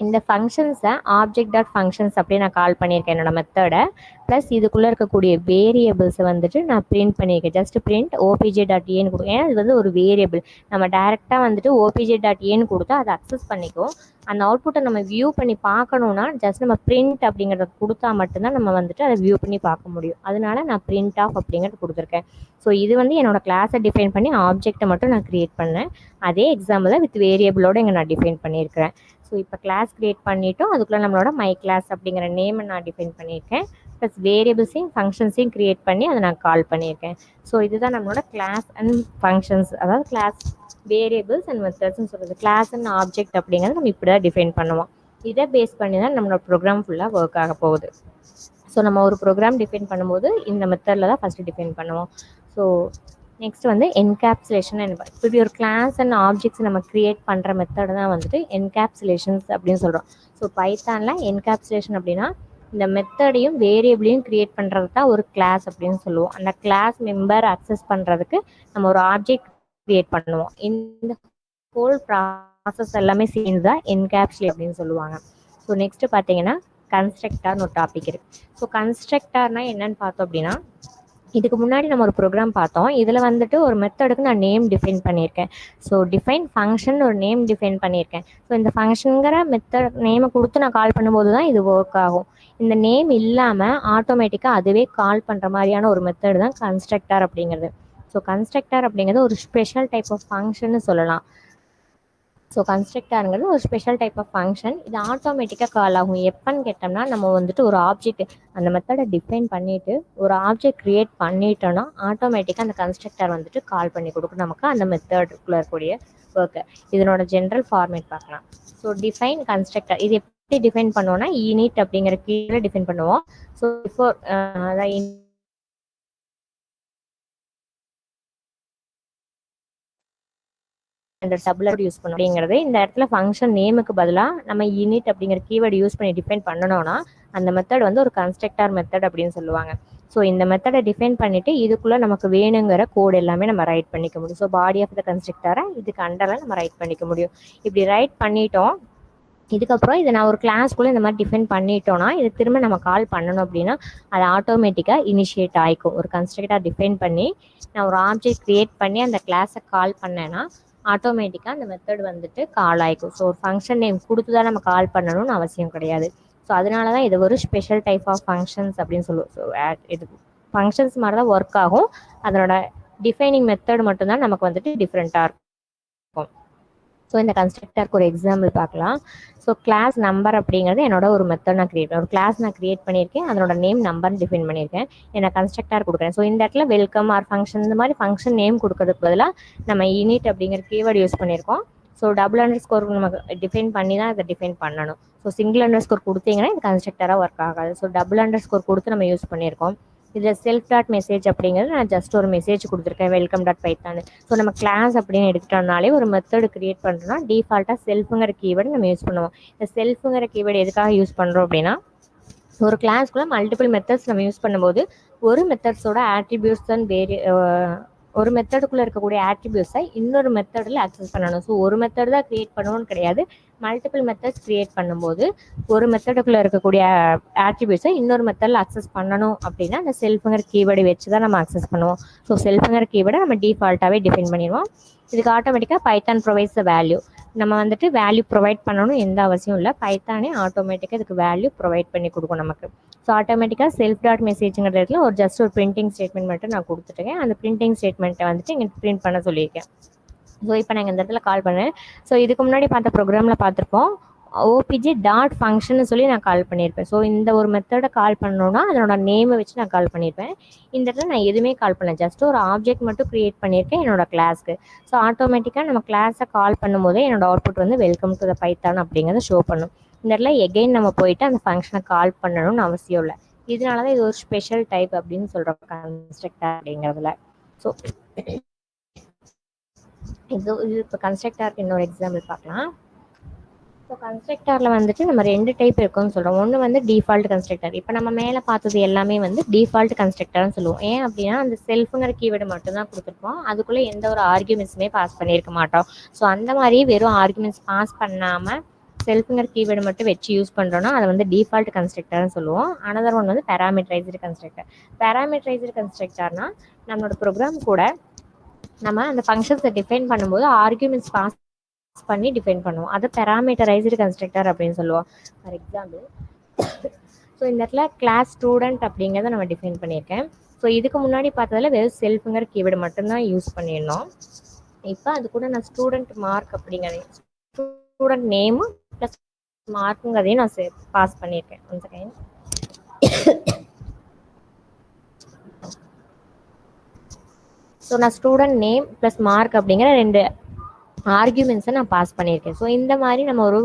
இந்த ஃபங்க்ஷன்ஸை ஆப்ஜெக்ட் டாட் ஃபங்க்ஷன்ஸ் அப்படியே நான் கால் பண்ணியிருக்கேன் என்னோட மெத்தடை. ப்ளஸ் இதுக்குள்ளே இருக்கக்கூடிய வேரியபிள்ஸை வந்துட்டு நான் பிரிண்ட் பண்ணியிருக்கேன். ஜஸ்ட் பிரிண்ட் ஓபிஜே டாட் ஏன்னு கொடுக்கும், ஏன்னா இது வந்து ஒரு வேரியபிள். நம்ம டேரெக்டாக வந்துட்டு ஓபிஜே டாட் ஏன்னு கொடுத்தா அதை அக்சஸ் பண்ணிக்கும். அந்த அவுட்புட்டை நம்ம வியூ பண்ணி பார்க்கணுன்னா ஜஸ்ட் நம்ம பிரிண்ட் அப்படிங்கிறத கொடுத்தா மட்டும்தான் நம்ம வந்துட்டு அதை வியூ பண்ணி பார்க்க முடியும். அதனால நான் பிரிண்ட் ஆஃப் அப்படிங்கிறது கொடுத்துருக்கேன். ஸோ இது வந்து என்னோட கிளாஸை டிஃபைன் பண்ணி ஆப்ஜெக்டை மட்டும் நான் க்ரியேட் பண்ணேன். அதே எக்ஸாம்பிள் வித் வேரியபிளோடு இங்கே நான் டிஃபைன் பண்ணியிருக்கிறேன். ஸோ இப்போ கிளாஸ் க்ரியேட் பண்ணிவிட்டோம், அதுக்குள்ளே நம்மளோட மை கிளாஸ் அப்படிங்கிற நேமை நான் டிஃபைன் பண்ணியிருக்கேன். ப்ளஸ் வேரியபிள்ஸையும் ஃபங்க்ஷன்ஸையும் க்ரியேட் பண்ணி அதை நான் கால் பண்ணியிருக்கேன். ஸோ இதுதான் நம்மளோட கிளாஸ் அண்ட் ஃபங்க்ஷன்ஸ், அதாவது கிளாஸ் வேரியபிள்ஸ் அண்ட் மெத்தட்ஸ்ன்னு சொல்கிறது. கிளாஸ் அண்ட் ஆப்ஜெக்ட் அப்படிங்கிறது நம்ம இப்படி தான் டிஃபைன் பண்ணுவோம். இதை பேஸ் பண்ணி தான் நம்மளோட ப்ரோக்ராம் ஃபுல்லாக ஒர்க் ஆக போகுது. ஸோ நம்ம ஒரு ப்ரோக்ராம் டிஃபைன் பண்ணும்போது இந்த மெத்தடில் தான் ஃபஸ்ட்டு டிஃபைன் பண்ணுவோம். ஸோ நெக்ஸ்ட் வந்து என்கேப்சுலேஷன். இப்படி ஒரு கிளாஸ் அண்ட் ஆப்ஜெக்ட்ஸ் நம்ம க்ரியேட் பண்ணுற மெத்தட் தான் வந்துட்டு என்கேப்சுலேஷன்ஸ் அப்படின்னு சொல்கிறோம். ஸோ பைத்தானில் என்கேப்சுலேஷன் அப்படின்னா இந்த மெத்தடையும் வேரியபிளையும் க்ரியேட் பண்ணுறது தான் ஒரு கிளாஸ் அப்படின்னு சொல்லுவோம். அந்த கிளாஸ் மெம்பர் அக்சஸ் பண்ணுறதுக்கு நம்ம ஒரு ஆப்ஜெக்ட் க்ரியேட் பண்ணுவோம். இந்த ஹோல் ப்ராசஸ் எல்லாமே சேர்ந்து தான் என்கேப்சுலேட் அப்படின்னு சொல்லுவாங்க. ஸோ நெக்ஸ்ட்டு பார்த்தீங்கன்னா கன்ஸ்ட்ரக்டார்னு ஒரு டாபிக் இருக்குது. ஸோ கன்ஸ்ட்ரக்டார்னா என்னன்னு பார்த்தோம் அப்படின்னா இதுக்கு முன்னாடி நம்ம ஒரு ப்ரோக்ராம் பார்த்தோம், இதில் வந்துட்டு ஒரு மெத்தடுக்கு நான் நேம் டிஃபைன் பண்ணியிருக்கேன். ஸோ டிஃபைன் ஃபங்க்ஷன் ஒரு நேம் டிஃபைன் பண்ணியிருக்கேன். ஸோ இந்த ஃபங்க்ஷனுங்கிற மெத்தட் நேமை கொடுத்து நான் கால் பண்ணும்போது தான் இது ஒர்க் ஆகும். இந்த நேம் இல்லாமல் ஆட்டோமேட்டிக்காக அதுவே கால் பண்ணுற மாதிரியான ஒரு மெத்தட் தான் கன்ஸ்ட்ரக்டார் அப்படிங்கிறது. ஸோ கன்ஸ்ட்ரக்டார் அப்படிங்கிறது ஒரு ஸ்பெஷல் டைப் ஆஃப் ஃபங்க்ஷன்னு சொல்லலாம். ஸோ கன்ஸ்ட்ரக்டாருங்கிறது ஒரு ஸ்பெஷல் டைப் ஆஃப் ஃபங்க்ஷன். இது ஆட்டோமேட்டிக்காக கால் ஆகும். எப்போன்னு கேட்டோம்னா நம்ம வந்துட்டு ஒரு ஆப்ஜெக்ட் அந்த மெத்தடை டிஃபைன் பண்ணிவிட்டு ஒரு ஆப்ஜெக்ட் க்ரியேட் பண்ணிட்டோன்னா ஆட்டோமேட்டிக்காக அந்த கன்ஸ்ட்ரக்டர் வந்துட்டு கால் பண்ணி கொடுக்கும் நமக்கு அந்த மெத்தடுக்குள்ளே இருக்கக்கூடிய ஒர்க்கு. இதனோட ஜென்ரல் ஃபார்மேட் பார்க்கலாம். ஸோ டிஃபைன் கன்ஸ்ட்ரக்டர் இது எப்படி டிஃபைன் பண்ணுவோம்னா யூனிட் அப்படிங்கிற கீழே டிஃபைன் பண்ணுவோம். ஸோ பிஃபோர் அதான் இந்த டபுளர் யூஸ் பண்ணும் அப்படிங்கிறது இந்த இடத்துல ஃபங்க்ஷன் நேமுக்கு பதிலாக நம்ம யூனிட் அப்படிங்கிற கீவேர்டு யூஸ் பண்ணி டிஃபைன் பண்ணணும்னா அந்த மெத்தட் வந்து ஒரு கன்ஸ்ட்ரக்டார் மெத்தட் அப்படின்னு சொல்லுவாங்க. ஸோ இந்த மெத்தடை டிஃபைன் பண்ணிவிட்டு இதுக்குள்ளே நமக்கு வேணுங்கிற கோடு எல்லாமே நம்ம ரைட் பண்ணிக்க முடியும். ஸோ பாடி ஆஃப் த கன்ஸ்ட்ரக்டரை இதுக்கு அண்டரில் நம்ம ரைட் பண்ணிக்க முடியும். இப்படி ரைட் பண்ணிட்டோம். இதுக்கப்புறம் இதை நான் ஒரு கிளாஸ்க்குள்ளே இந்த மாதிரி டிஃபைன் பண்ணிட்டோன்னா இது திரும்ப நம்ம கால் பண்ணணும் அப்படின்னா அது ஆட்டோமேட்டிக்காக இனிஷியேட் ஆகிக்கும். ஒரு கன்ஸ்ட்ரக்டர் டிஃபைன் பண்ணி நான் ஒரு ஆப்ஜெக்ட் க்ரியேட் பண்ணி அந்த கிளாஸை கால் பண்ணேன்னா ஆட்டோமேட்டிக்காக அந்த மெத்தட் வந்துட்டு கால் ஆகிக்கும். ஸோ ஒரு ஃபங்க்ஷன் நேம் கொடுத்து தான் நம்ம கால் பண்ணணும்னு அவசியம் கிடையாது. ஸோ அதனால தான் இது ஒரு ஸ்பெஷல் டைப் ஆஃப் ஃபங்க்ஷன்ஸ் அப்படின்னு சொல்லுவோம். ஸோ இது ஃபங்க்ஷன்ஸ் மாதிரி தான் ஒர்க் ஆகும். அதனோட டிஃபைனிங் மெத்தட் மட்டும்தான் நமக்கு வந்துட்டு டிஃப்ரெண்ட்டாக இருக்கும். ஸோ இந்த கன்ஸ்ட்ரக்டருக்கு ஒரு எக்ஸாம்பிள் பார்க்கலாம். ஸோ கிளாஸ் நம்பர் அப்படிங்கிறது என்னோட ஒரு மெத்தட் நான் கிரியேட் ஒரு கிளாஸ் நான் கிரியேட் பண்ணியிருக்கேன். அதனோட நேம் நம்பர்னு டிஃபைன் பண்ணியிருக்கேன். என்ன கன்ஸ்ட்ரக்டர் கொடுக்குறேன். ஸோ இந்த இடத்துல வெல்கம் ஆர் ஃபங்க்ஷன் இந்த மாதிரி ஃபங்க்ஷன் நேம் கொடுக்கறதுக்கு பதிலாக நம்ம இனிட் அப்படிங்கிற கீவேர்டு யூஸ் பண்ணியிருக்கோம். ஸோ டபுள் அண்டர் ஸ்கோர் நம்ம டிஃபைன் பண்ணி தான் இதை டிஃபைன் பண்ணணும். ஸோ சிங்கிள் அண்டர் ஸ்கோர் கொடுத்தீங்கன்னா இது கன்ஸ்ட்ரக்டராக ஒர்க் ஆகாது. ஸோ டபுள் அண்டர் ஸ்கோர் கொடுத்து நம்ம யூஸ் பண்ணியிருக்கோம். இதில் செல்ஃப் டாட் மெசேஜ் அப்படிங்கிறது நான் ஜஸ்ட் ஒரு மெசேஜ் கொடுத்துருக்கேன், வெல்கம் டாட் பைத்தான். ஸோ நம்ம கிளாஸ் அப்படின்னு எடுத்துட்டோம்னாலே ஒரு மெத்தட் கிரியேட் பண்ணுறோம்னா டிஃபால்ட்டாக செல்ஃபுங்கிற கீவேர்டு நம்ம யூஸ் பண்ணுவோம். இந்த செல்ஃபுங்கிற கீவேர்டு எதுக்காக யூஸ் பண்ணுறோம் அப்படின்னா, ஒரு கிளாஸ்க்குள்ள மல்டிபிள் மெத்தட்ஸ் நம்ம யூஸ் பண்ணும்போது ஒரு மெத்தட்ஸோட ஆட்ரிபியூட்ஸ் தான் ஒரு மெத்தடுக்குள்ளே இருக்கக்கூடிய ஆட்ரிபியூட்ஸை இன்னொரு மெத்தடில் அக்சஸ் பண்ணணும். ஸோ ஒரு மெத்தட் தான் கிரியேட் பண்ணணும்னு கிடையாது. மல்டிபிள் மெத்தட்ஸ் கிரியேட் பண்ணும்போது ஒரு மெத்தடுக்குள்ளே இருக்கக்கூடிய ஆட்ரிபியூட்ஸை இன்னொரு மெத்தடில் அக்சஸ் பண்ணணும் அப்படின்னா அந்த செல்ஃபுங்கிற கீவேர்டு வச்சு தான் நம்ம அக்சஸ் பண்ணுவோம். ஸோ செல்ஃபுங்கிற கீவேர்டை நம்ம டிஃபால்ட்டாகவே டிஃபைன் பண்ணிடுவோம். இதுக்கு ஆட்டோமேட்டிக்காக பைத்தான் ப்ரொவைட்ஸ் வேல்யூ. நம்ம வந்துட்டு வேல்யூ ப்ரொவைட் பண்ணணும் எந்த அவசியம் இல்லை. பைத்தானே ஆட்டோமேட்டிக்காக இதுக்கு வேல்யூ ப்ரொவைட் பண்ணி கொடுக்கும் நமக்கு. ஸோ ஆட்டோமேட்டிக்காக செல்ஃப் டாட் மெசேஜுங்கிற இடத்துல ஒரு ஜஸ்ட் ஒரு பிரிண்டிங் ஸ்டேட்மெண்ட் மட்டும் நான் கொடுத்துருக்கேன். அந்த பிரிண்டிங் ஸ்டேட்மெண்ட்டை வந்துட்டு இங்கே பிரிண்ட் பண்ண சொல்லியிருக்கேன். ஸோ இப்போ நான் இந்த இடத்துல கால் பண்ணேன். ஸோ இதுக்கு முன்னாடி பார்த்த ப்ரோக்ராமில் பார்த்துருப்போம், ஓபிஜி டாட் ஃபங்க்ஷன் சொல்லி நான் கால் பண்ணியிருப்பேன். ஸோ இந்த ஒரு மெத்தடை கால் பண்ணணும்னா அதனோட நேமை வச்சு நான் கால் பண்ணியிருப்பேன். இந்த இடத்துல நான் எதுவுமே கால் பண்ணேன், ஜஸ்ட் ஒரு ஆப்ஜெக்ட் மட்டும் க்ரியேட் பண்ணியிருக்கேன் என்னோட கிளாஸ்க்கு. ஸோ ஆட்டோமேட்டிக்காக நம்ம கிளாஸை கால் பண்ணும்போதே என்னோட அவுட்புட் வந்து வெல்கம் டு த பைத்தான் அப்படிங்கிறத ஷோ பண்ணும். இந்த இடத்துல எகெயின் நம்ம போயிட்டு அந்த ஃபங்க்ஷனை கால் பண்ணணும்னு அவசியம் இல்லை. இதனால தான் இது ஒரு ஸ்பெஷல் டைப் அப்படின்னு சொல்கிறோம் கன்ஸ்ட்ரக்டர் அப்படிங்கிறதுல. ஸோ இது இப்போ கன்ஸ்ட்ரக்டருக்கு இன்னொரு எக்ஸாம்பிள் பார்க்கலாம். ஸோ கன்ஸ்ட்ரக்டரில் வந்துட்டு நம்ம 2 டைப் இருக்குன்னு சொல்கிறோம். ஒன்று வந்து டிஃபால்ட் கன்ஸ்ட்ரக்டர். இப்போ நம்ம மேலே பார்த்தது எல்லாமே வந்து டிஃபால்ட் கன்ஸ்ட்ரக்டர்னு சொல்லுவோம். ஏன் அப்படின்னா அந்த செல்ஃபுங்கிற கீவேர்டு மட்டும்தான் கொடுத்துருப்போம். அதுக்குள்ளே எந்த ஒரு ஆர்குமெண்ட்ஸுமே பாஸ் பண்ணியிருக்க மாட்டோம். ஸோ அந்த மாதிரி வெறும் ஆர்குமெண்ட்ஸ் பாஸ் பண்ணாமல் செல்ஃபுங்கிற கீவேர்டு மட்டும் வச்சு யூஸ் பண்ணுறோன்னா அதை வந்து டிஃபால்ட் கன்ஸ்ட்ரக்டர்னு சொல்லுவோம். அனதர் ஒன் வந்து பேராமீட்டரைஸ்டு கன்ஸ்ட்ரக்டர். பேராமீட்டரைஸ்டு கன்ஸ்ட்ரக்டர்னா நம்மளோட ப்ரோக்ராம் கூட நம்ம அந்த ஃபங்க்ஷன்ஸை டிஃபைன் பண்ணும்போது ஆர்குமெண்ட்ஸ் பாஸ் பண்ணி டிஃபைன் பண்ணுவோம். அதை பேராமீட்டரைஸ்டு கன்ஸ்ட்ரக்டர் அப்படின்னு சொல்லுவோம். ஃபார் எக்ஸாம்பிள், ஸோ இந்த இடத்துல கிளாஸ் ஸ்டூடெண்ட் அப்படிங்கிறத நம்ம டிஃபைன் பண்ணியிருக்கேன். ஸோ இதுக்கு முன்னாடி பார்த்ததில் வெறும் செல்ஃபுங்கிற கீவேர்டு மட்டும்தான் யூஸ் பண்ணியிருந்தோம். இப்போ அது கூட நான் ஸ்டூடெண்ட் மார்க் அப்படிங்கிறதையும் ஸ்டூடெண்ட் நேமும் ப்ளஸ் மார்க்குங்கிறதையும் நான் பாஸ் பண்ணியிருக்கேன். One second. ஸோ நான் ஸ்டூடெண்ட் நேம் ப்ளஸ் மார்க் அப்படிங்கிற 2 ஆர்குமெண்ட்ஸை நான் பாஸ் பண்ணியிருக்கேன். ஸோ இந்த மாதிரி நம்ம ஒரு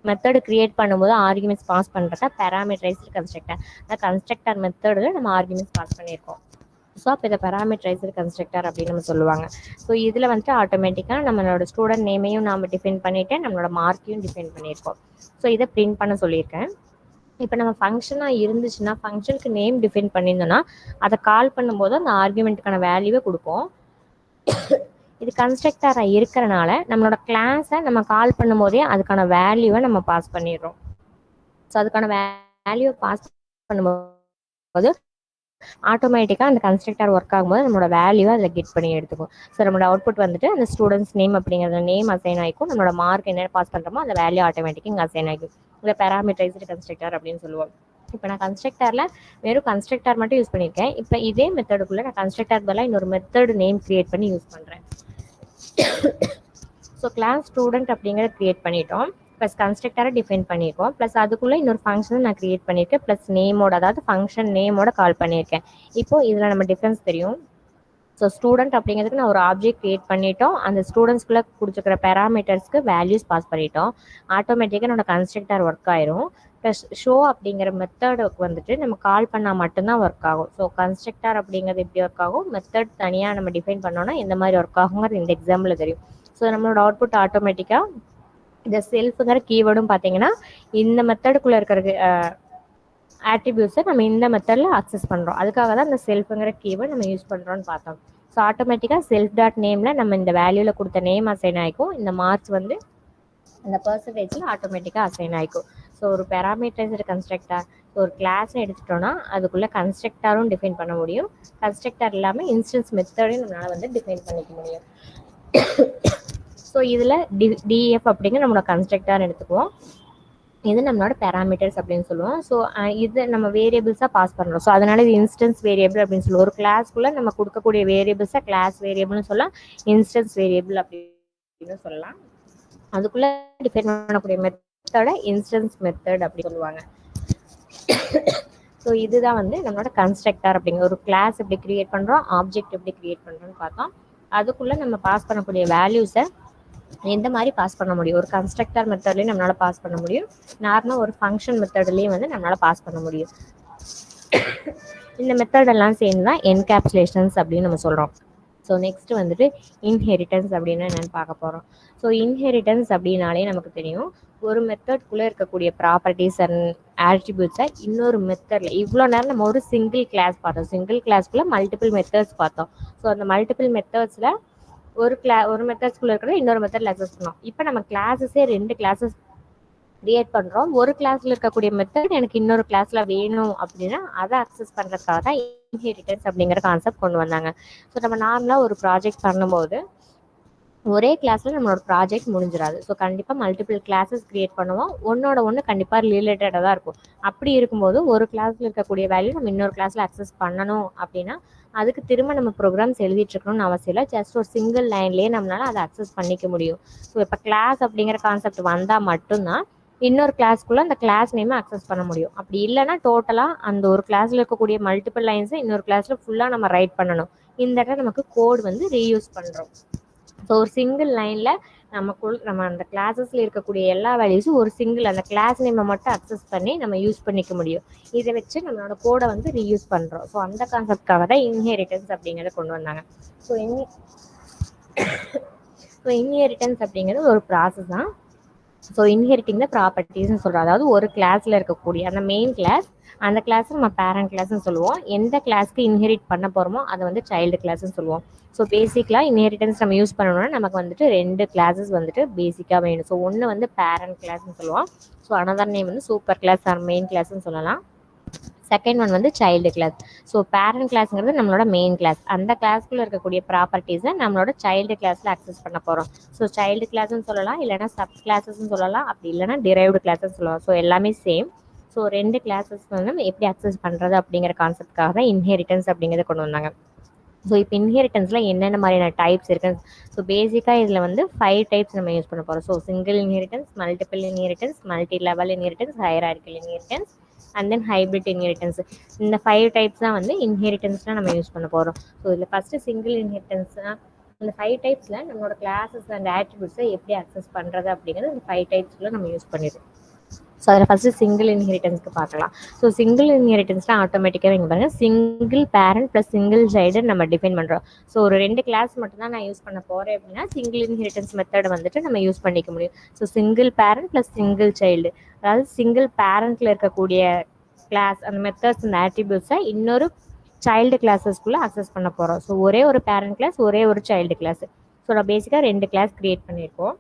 மெத்தடு கிரியேட் பண்ணும்போது ஆர்குமெண்ட்ஸ் பாஸ் பண்ணுறதா பேராமீட்டரைஸ்டு கன்ஸ்ட்ரக்டர். அந்த கன்ஸ்ட்ரக்டர் மெத்தடில் நம்ம ஆர்குமெண்ட்ஸ் பாஸ் பண்ணியிருக்கோம். ஸோ அப்போ இதை பேராமீட்டரைஸ்டு கன்ஸ்ட்ரக்டர் அப்படின்னு நம்ம சொல்லுவாங்க. ஸோ இதில் வந்துட்டு ஆட்டோமேட்டிக்காக நம்மளோட ஸ்டூடெண்ட் நேமையும் நம்ம டிஃபைன் பண்ணிவிட்டு நம்மளோட மார்க்கையும் டிஃபைன் பண்ணியிருக்கோம். ஸோ இதை பிரிண்ட் பண்ண சொல்லியிருக்கேன். இப்போ நம்ம ஃபங்க்ஷனாக இருந்துச்சுன்னா ஃபங்க்ஷனுக்கு நேம் டிஃபைன் பண்ணியிருந்தோன்னா அதை கால் பண்ணும்போது அந்த ஆர்குமெண்ட்டுக்கான வேல்யூவை கொடுப்போம். இது கன்ஸ்ட்ரக்டராக இருக்கிறனால நம்மளோட கிளாஸை நம்ம கால் பண்ணும் போதே அதுக்கான வேல்யூவை நம்ம பாஸ் பண்ணிடுறோம். ஸோ அதுக்கான வேல்யூவை பாஸ் பண்ணும்போது ஆட்டோமேட்டிக்காக அந்த கன்ஸ்ட்ரக்டர் ஒர்க் ஆகும்போது நம்மளோட வேல்யூவை அதில் கெட் பண்ணி எடுத்துக்கும். ஸோ நம்மளோட அவுட்புட் வந்துட்டு அந்த ஸ்டூடெண்ட்ஸ் நேம் அப்படிங்கிற நேம் அசைன் ஆகிக்கும். நம்மளோட மார்க் என்ன பாஸ் பண்ணுறோமோ அந்த வேல்யூ ஆட்டோமேட்டிக்காக இங்கே அசைன் ஆகிக்கும். இதில் பேராமீட்டரைஸ்டு கன்ஸ்ட்ரக்டர் அப்படின்னு சொல்லுவோம். இப்போ நான் கன்ஸ்ட்ரக்டரில் வெறும் கன்ஸ்ட்ரக்டர் மட்டும் யூஸ் பண்ணியிருக்கேன். இப்போ இதே மெத்தடுக்குள்ளே நான் கன்ஸ்ட்ரக்டர் பதிலாக இன்னொரு மெத்தடு நேம் கிரியேட் பண்ணி யூஸ் பண்ணுறேன். ஸோ கிளாஸ் ஸ்டூடெண்ட் அப்படிங்கிறத கிரியேட் பண்ணிட்டோம். ப்ளஸ் கன்ஸ்ட்ரக்டரை டிஃபைன் பண்ணியிருக்கோம். ப்ளஸ் அதுக்குள்ளே இன்னொரு ஃபங்க்ஷன் நான் கிரியேட் பண்ணியிருக்கேன். ப்ளஸ் நேமோட, அதாவது ஃபங்க்ஷன் நேமோட கால் பண்ணியிருக்கேன். இப்போது இதில் நம்ம டிஃப்ரென்ஸ் தெரியும். ஸோ ஸ்டூடெண்ட் அப்படிங்கிறதுக்கு நான் ஒரு ஆப்ஜெக்ட் கிரியேட் பண்ணிட்டோம். அந்த ஸ்டூடெண்ட்ஸ்குள்ளே கொடுத்துருக்கிற பேராமீட்டர்ஸ்க்கு வேல்யூஸ் பாஸ் பண்ணிட்டோம். ஆட்டோமேட்டிக்காக என்னோட கன்ஸ்ட்ரக்டர் ஒர்க் ஆயிரும். ப்ளஸ் ஷோ அப்படிங்கிற மெத்தடுக்கு வந்துட்டு நம்ம கால் பண்ணால் மட்டும்தான் ஒர்க் ஆகும். ஸோ கன்ஸ்ட்ரக்டர் அப்படிங்கிறது எப்படி ஒர்க் ஆகும், மெத்தட் தனியாக நம்ம டிஃபைன் பண்ணோன்னா எந்த மாதிரி ஒர்க் ஆகுங்கிறது இந்த எக்ஸாம்பிள் தெரியும். ஸோ நம்மளோட அவுட்புட் ஆட்டோமேட்டிக்காக இந்த செல்ஃபுங்கிற கீவேர்டும் பார்த்தீங்கன்னா இந்த மெத்தடுக்குள்ளே இருக்கிற ஆட்ரிபியூட்ஸை நம்ம இந்த மெத்தடில் அக்சஸ் பண்ணுறோம். அதுக்காக தான் இந்த செல்ஃபுங்கிற கீவேர்ட் நம்ம யூஸ் பண்ணுறோன்னு பார்த்தோம். ஸோ ஆட்டோமேட்டிக்காக செல்ஃப் டாட் நேமில் நம்ம இந்த வேல்யூவில் கொடுத்த நேம் அசைன் ஆகிக்கும். இந்த மார்க்ஸ் வந்து அந்த பர்சன்டேஜில் ஆட்டோமேட்டிக்காக அசைன் ஆகிக்கும். ஸோ ஒரு பேராமீட்டரைஸ்டு கன்ஸ்ட்ரக்டர் ஒரு கிளாஸ்னு எடுத்துட்டோன்னா அதுக்குள்ளே கன்ஸ்ட்ரக்டரும் டிஃபைன் பண்ண முடியும். கன்ஸ்ட்ரக்டர் இல்லாமல் இன்ஸ்டன்ஸ் மெத்தடையும் நம்மளால் வந்து டிஃபைன் பண்ணிக்க முடியும். ஸோ இதில் டிஎஃப் அப்படிங்கிற நம்மளோட கன்ஸ்ட்ரக்டர் எடுத்துக்குவோம். இது நம்மளோட பேராமீட்டர்ஸ் அப்படின்னு சொல்லுவோம். ஸோ இது நம்ம வேரியபிள்ஸாக பாஸ் பண்ணுறோம். ஸோ அதனால இது இன்ஸ்டன்ஸ் வேரியபிள் அப்படின்னு சொல்லுவோம். ஒரு கிளாஸ்க்குள்ளே நம்ம கொடுக்கக்கூடிய வேரியபிள்ஸை கிளாஸ் வேரியபிள்னு சொல்லலாம், இன்ஸ்டன்ஸ் வேரியபிள் அப்படின்னு சொல்லலாம். அதுக்குள்ளே டிஃபைன் பண்ணக்கூடிய மெத்தடை இன்ஸ்டன்ஸ் மெத்தட் அப்படி சொல்லுவாங்க. ஸோ இதுதான் வந்து நம்மளோட கன்ஸ்ட்ரக்டர் அப்படிங்கிற ஒரு கிளாஸ் எப்படி கிரியேட் பண்ணுறோம், ஆப்ஜெக்ட் எப்படி கிரியேட் பண்ணுறோன்னு பார்த்தோம். அதுக்குள்ளே நம்ம பாஸ் பண்ணக்கூடிய வேல்யூஸை எந்த மாதிரி பாஸ் பண்ண முடியும், ஒரு கன்ஸ்ட்ரக்டர் மெத்தட்லேயும் நம்மளால் பாஸ் பண்ண முடியும், நார்மலாக ஒரு ஃபங்க்ஷன் மெத்தட்லேயும் வந்து நம்மளால் பாஸ் பண்ண முடியும். இந்த மெத்தடெல்லாம் சேர்ந்து தான் என்கேப்சுலேஷன்ஸ் அப்படின்னு நம்ம சொல்கிறோம். ஸோ நெக்ஸ்ட் வந்துட்டு இன்ஹெரிட்டன்ஸ் அப்படின்னா என்னென்னு பார்க்க போகிறோம். ஸோ இன்ஹெரிட்டன்ஸ் அப்படின்னாலே நமக்கு தெரியும், ஒரு மெத்தட்குள்ளே இருக்கக்கூடிய ப்ராப்பர்ட்டிஸ் அண்ட் ஆட்ரிபியூட்ஸை இன்னொரு மெத்தடில், இவ்வளோ நேரம் நம்ம ஒரு சிங்கிள் கிளாஸ் பார்த்தோம், சிங்கிள் கிளாஸ்க்குள்ளே மல்டிபிள் மெத்தட்ஸ் பார்த்தோம். ஸோ அந்த மல்டிபிள் மெத்தட்ஸில் ஒரு மெத்தட்ஸ்குள்ளே இருக்கிறத இன்னொரு மெத்தடில் அக்சஸ் பண்ணோம். இப்போ நம்ம கிளாஸஸே 2 கிளாஸஸ் கிரியேட் பண்ணுறோம். ஒரு கிளாஸில் இருக்கக்கூடிய மெத்தட் எனக்கு இன்னொரு கிளாஸில் வேணும் அப்படின்னா அதை அக்சஸ் பண்ணுறதுக்காக தான் இன்ஹெரிட்டன்ஸ் அப்படிங்கிற கான்செப்ட் கொண்டு வந்தாங்க. ஸோ நம்ம நார்மலாக ஒரு ப்ராஜெக்ட் பண்ணும்போது ஒரே கிளாஸில் நம்மளோட ப்ராஜெக்ட் முடிஞ்சிடாது. ஸோ கண்டிப்பாக மல்டிபிள் கிளாஸஸ் கிரியேட் பண்ணுவோம். ஒன்று கண்டிப்பாக ரிலேட்டடாக தான் இருக்கும். அப்படி இருக்கும்போது ஒரு கிளாஸில் இருக்கக்கூடிய வேல்யூ நம்ம இன்னொரு கிளாஸில் அக்சஸ் பண்ணணும் அப்படின்னா அதுக்கு திரும்ப நம்ம ப்ரோக்ராம்ஸ் எழுதிட்டுருக்கணும்னு அவசியம் இல்லை. ஜஸ்ட் ஒரு சிங்கிள் லைன்லேயே நம்மளால் அதை அக்சஸ் பண்ணிக்க முடியும். ஸோ இப்போ கிளாஸ் அப்படிங்கிற கான்செப்ட் வந்தால் மட்டும்தான் இன்னொரு கிளாஸ்க்குள்ளே அந்த கிளாஸ் நேமை அக்சஸ் பண்ண முடியும். அப்படி இல்லைன்னா டோட்டலாக அந்த ஒரு கிளாஸில் இருக்கக்கூடிய மல்டிபிள் லைன்ஸை இன்னொரு கிளாஸில் ஃபுல்லாக நம்ம ரைட் பண்ணணும். இந்த இடத்துல நமக்கு கோட் வந்து ரீயூஸ் பண்ணுறோம். ஸோ ஒரு சிங்கிள் லைனில் நம்ம அந்த கிளாஸஸில் இருக்கக்கூடிய எல்லா வேல்யூஸும் ஒரு சிங்கிள் அந்த கிளாஸ் நேமை மட்டும் அக்சஸ் பண்ணி நம்ம யூஸ் பண்ணிக்க முடியும். இதை வச்சு நம்மளோட கோடை வந்து ரீயூஸ் பண்ணுறோம். ஸோ அந்த கான்செப்டாக தான் இன்ஹெரிட்டன்ஸ் அப்படிங்கிறத கொண்டு வந்தாங்க. ஸோ இன்ஹெரிட்டன்ஸ் அப்படிங்கிறது ஒரு ப்ராசஸ் தான். ஸோ இன்ஹெரிட்டிங் த ப்ராப்பர்ட்டிஸ்ன்னு சொல்கிறோம். அதாவது ஒரு கிளாஸில் இருக்கக்கூடிய அந்த மெயின் கிளாஸ், அந்த கிளாஸ் நம்ம பேரண்ட் கிளாஸ்ன்னு சொல்லுவோம். எந்த கிளாஸ்க்கு இன்ஹெரிட் பண்ண போகிறோமோ அதை வந்து சைல்டு கிளாஸ்ன்னு சொல்லுவோம். ஸோ பேசிக்கலாக இன்ஹெரிட்டன்ஸ் நம்ம யூஸ் பண்ணணும்னா நமக்கு வந்துட்டு 2 கிளாஸஸ் வந்துட்டு பேசிக்காக வேணும். ஸோ ஒன்று வந்து பேரண்ட் கிளாஸ்ன்னு சொல்லுவோம். ஸோ அனதர் நேம் வந்து சூப்பர் கிளாஸ் ஆர் மெயின் கிளாஸ்ன்னு சொல்லலாம். செகண்ட் ஒன் வந்து சைல்டு கிளாஸ். ஸோ பேரண்ட் கிளாஸ்ங்கிறது நம்மளோட மெயின் கிளாஸ். அந்த கிளாஸ்க்குள்ளே இருக்கக்கூடிய ப்ராப்பர்ட்டிஸை நம்மளோட சைல்டு கிளாஸில் அக்சஸ் பண்ண போகிறோம். ஸோ சைல்டு கிளாஸ்ன்னு சொல்லலாம், இல்லைனா சப் கிளாஸஸ்ன்னு சொல்லலாம், அப்படி இல்லைனா டிரைவ்டு கிளாஸஸ் சொல்லலாம். ஸோ எல்லாமே சேம். ஸோ 2 கிளாஸஸ் வந்து எப்படி அக்சஸ் பண்ணுறது அப்படிங்கிற கான்செப்ட்காக தான் இன்ஹெரிட்டன்ஸ் அப்படிங்கிறத கொண்டு வந்தாங்க. ஸோ இப்போ இன்ஹெரிட்டன்ஸில் என்னென்ன மாதிரியான டைப்ஸ் இருக்குது? ஸோ பேசிக்காக இதில் வந்து 5 டைப்ஸ் நம்ம யூஸ் பண்ண போகிறோம். So single inheritance, multiple inheritance, multi level inheritance, hierarchical inheritance and then hybrid inheritance. இந்த 5 டைப்ஸ் தான் வந்து இன்ஹெரிட்டன்ஸ்னால் நம்ம யூஸ் பண்ண போகிறோம். ஸோ இதில் ஃபஸ்ட்டு சிங்கிள் இன்ஹெரிட்டன்ஸ்னால் இந்த 5 டைப்ஸில் நம்மளோட கிளாஸஸ் அண்ட் ஆட்ரிபியூட்ஸை எப்படி அக்சஸ் பண்ணுறது அப்படிங்கிறது இந்த 5 டைப்ஸில் நம்ம யூஸ் பண்ணிடுறோம். ஸோ அதில் ஃபஸ்ட்டு சிங்கிள் இன்ஹெரிட்டன்ஸ்க்கு பார்க்கலாம். ஸோ சிங்கிள் இன்ஹெரிட்டன்ஸ்னால் ஆட்டோமேட்டிக்காக இங்கே பாருங்கள், single parent plus single child நம்ம டிஃபைன் பண்ணுறோம். ஸோ ஒரு 2 கிளாஸ் மட்டும் தான் நான் யூஸ் பண்ண போகிறேன் அப்படின்னா சிங்கிள் இன்ஹெரிட்டன்ஸ் மெத்தட் வந்துட்டு நம்ம யூஸ் பண்ணிக்க முடியும். So single parent plus single child, அதாவது சிங்கிள் பேரண்ட்டில் இருக்கக்கூடிய கிளாஸ் அந்த மெத்தட்ஸ் அந்த ஆட்ரிபியூட்ஸை இன்னொரு சைல்டு கிளாஸஸ்க்குள்ளே அக்சஸ் பண்ண போகிறோம். ஸோ ஒரே ஒரு பேரண்ட் கிளாஸ், ஒரே ஒரு சைல்டு கிளாஸ். ஸோ நான் பேசிக்காக 2 கிளாஸ் க்ரியேட் பண்ணியிருக்கோம்.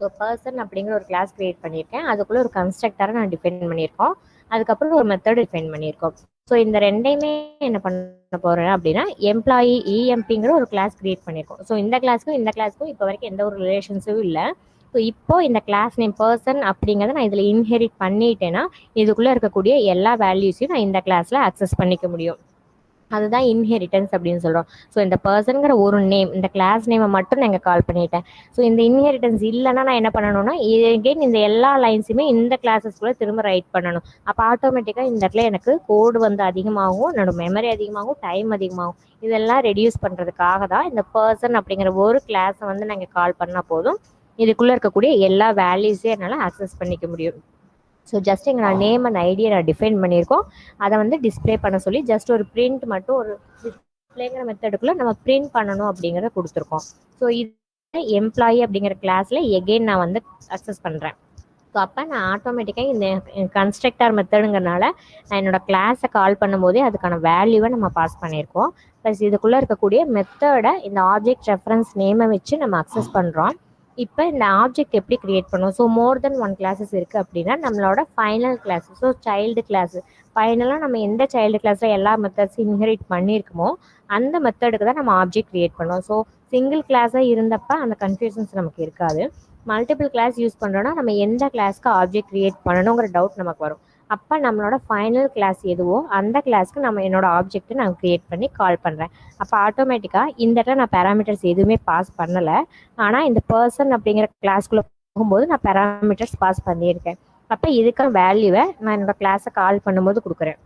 ஸோ பர்சன் அப்படிங்கிற ஒரு கிளாஸ் க்ரியேட் பண்ணியிருக்கேன். அதுக்குள்ளே ஒரு கன்ஸ்ட்ரக்டரை நான் டிஃபைன் பண்ணியிருக்கோம். அதுக்கப்புறம் ஒரு மெத்தட் டிஃபைன் பண்ணியிருக்கோம். ஸோ இந்த ரெண்டையுமே என்ன பண்ண போகிறேன் அப்படின்னா எம்ப்ளாயி இஎம்பிங்கிற ஒரு கிளாஸ் க்ரியேட் பண்ணியிருக்கோம். ஸோ இந்த கிளாஸ்க்கும் இப்போ வரைக்கும் எந்த ஒரு ரிலேஷன்ஸும் இல்லை. ஸோ இப்போ இந்த கிளாஸ் நேம் பர்சன் அப்படிங்கிறத நான் இதில் இன்ஹெரிட் பண்ணிட்டேன்னா இதுக்குள்ளே இருக்கக்கூடிய எல்லா வேல்யூஸையும் நான் இந்த கிளாஸில் அக்சஸ் பண்ணிக்க முடியும். அதுதான் இன்ஹெரிட்டன்ஸ் அப்படின்னு சொல்கிறோம். ஸோ இந்த பர்சனுங்கிற ஒரு நேம், இந்த கிளாஸ் நேமை மட்டும் நான் இங்கே கால் பண்ணிட்டேன். ஸோ இந்த இன்ஹெரிட்டன்ஸ் இல்லைன்னா நான் என்ன பண்ணணும்னா எகெயின் இந்த எல்லா லைன்ஸுமே இந்த கிளாஸஸ்குள்ளே திரும்ப ரைட் பண்ணணும். அப்போ ஆட்டோமேட்டிக்காக இந்த இடத்துல எனக்கு கோடு வந்து அதிகமாகும், என்னோட மெமரி அதிகமாகும், டைம் அதிகமாகும். இதெல்லாம் ரெடியூஸ் பண்ணுறதுக்காக தான் இந்த பர்சன் அப்படிங்கிற ஒரு கிளாஸை வந்து நான் இங்கே கால் பண்ணால் போதும், இதுக்குள்ளே இருக்கக்கூடிய எல்லா வேல்யூஸையும் என்னால் அக்சஸ் பண்ணிக்க முடியும். ஸோ ஜஸ்ட் இங்கே நான் நேம் அண்ட் ஐடியை நான் டிஃபைன் பண்ணியிருக்கோம். அதை வந்து டிஸ்பிளே பண்ண சொல்லி ஜஸ்ட் ஒரு பிரிண்ட் மட்டும் ஒரு டிஸ்பிளேங்கிற மெத்தடுக்குள்ளே நம்ம பிரிண்ட் பண்ணணும் அப்படிங்கிறத கொடுத்துருக்கோம். ஸோ இது எம்ப்ளாயி அப்படிங்கிற கிளாஸில் எகெயின் நான் வந்து அக்சஸ் பண்ணுறேன். ஸோ அப்போ நான் ஆட்டோமேட்டிக்காக இந்த கன்ஸ்ட்ரக்டர் மெத்தடுங்கிறனால நான் என்னோடய கிளாஸை கால் பண்ணும்போதே அதுக்கான வேல்யூவை நம்ம பாஸ் பண்ணியிருக்கோம். ப்ளஸ் இதுக்குள்ளே இருக்கக்கூடிய மெத்தடை இந்த ஆப்ஜெக்ட் ரெஃபரன்ஸ் நேமை வச்சு நம்ம அக்சஸ் பண்ணுறோம். இப்போ இந்த ஆப்ஜெக்ட் எப்படி கிரியேட் பண்ணுவோம்? ஸோ மோர் தென் 1 கிளாஸஸ் இருக்குது அப்படின்னா நம்மளோட final class, so child class, ஃபைனலாக நம்ம எந்த சைல்டு கிளாஸில் எல்லா மெத்தட்ஸும் இன்ஹெரிட் பண்ணியிருக்கோமோ அந்த மெத்தடுக்கு தான் நம்ம ஆப்ஜெக்ட் கிரியேட் பண்ணுவோம். ஸோ சிங்கிள் கிளாஸாக இருந்தப்போ அந்த கன்ஃபியூஷன்ஸ் நமக்கு இருக்காது. மல்டிபிள் கிளாஸ் யூஸ் பண்ணுறோன்னா நம்ம எந்த கிளாஸ்க்கு ஆப்ஜெக்ட் கிரியேட் பண்ணணுங்கிற டவுட் நமக்கு வரும். அப்போ நம்மளோட ஃபைனல் கிளாஸ் எதுவோ அந்த கிளாஸ்க்கு நம்ம என்னோடய ஆப்ஜெக்ட்டை நான் க்ரியேட் பண்ணி கால் பண்ணுறேன். அப்போ ஆட்டோமேட்டிக்காக இந்த இடத்துல நான் பேராமீட்டர்ஸ் எதுவுமே பாஸ் பண்ணலை. ஆனால் இந்த பர்சன் அப்படிங்கிற கிளாஸ்க்குள்ளே போகும்போது நான் பேராமீட்டர்ஸ் பாஸ் பண்ணியிருக்கேன். அப்போ இதுக்கான வேல்யூவை நான் என்னோட கிளாஸை கால் பண்ணும்போது கொடுக்குறேன்.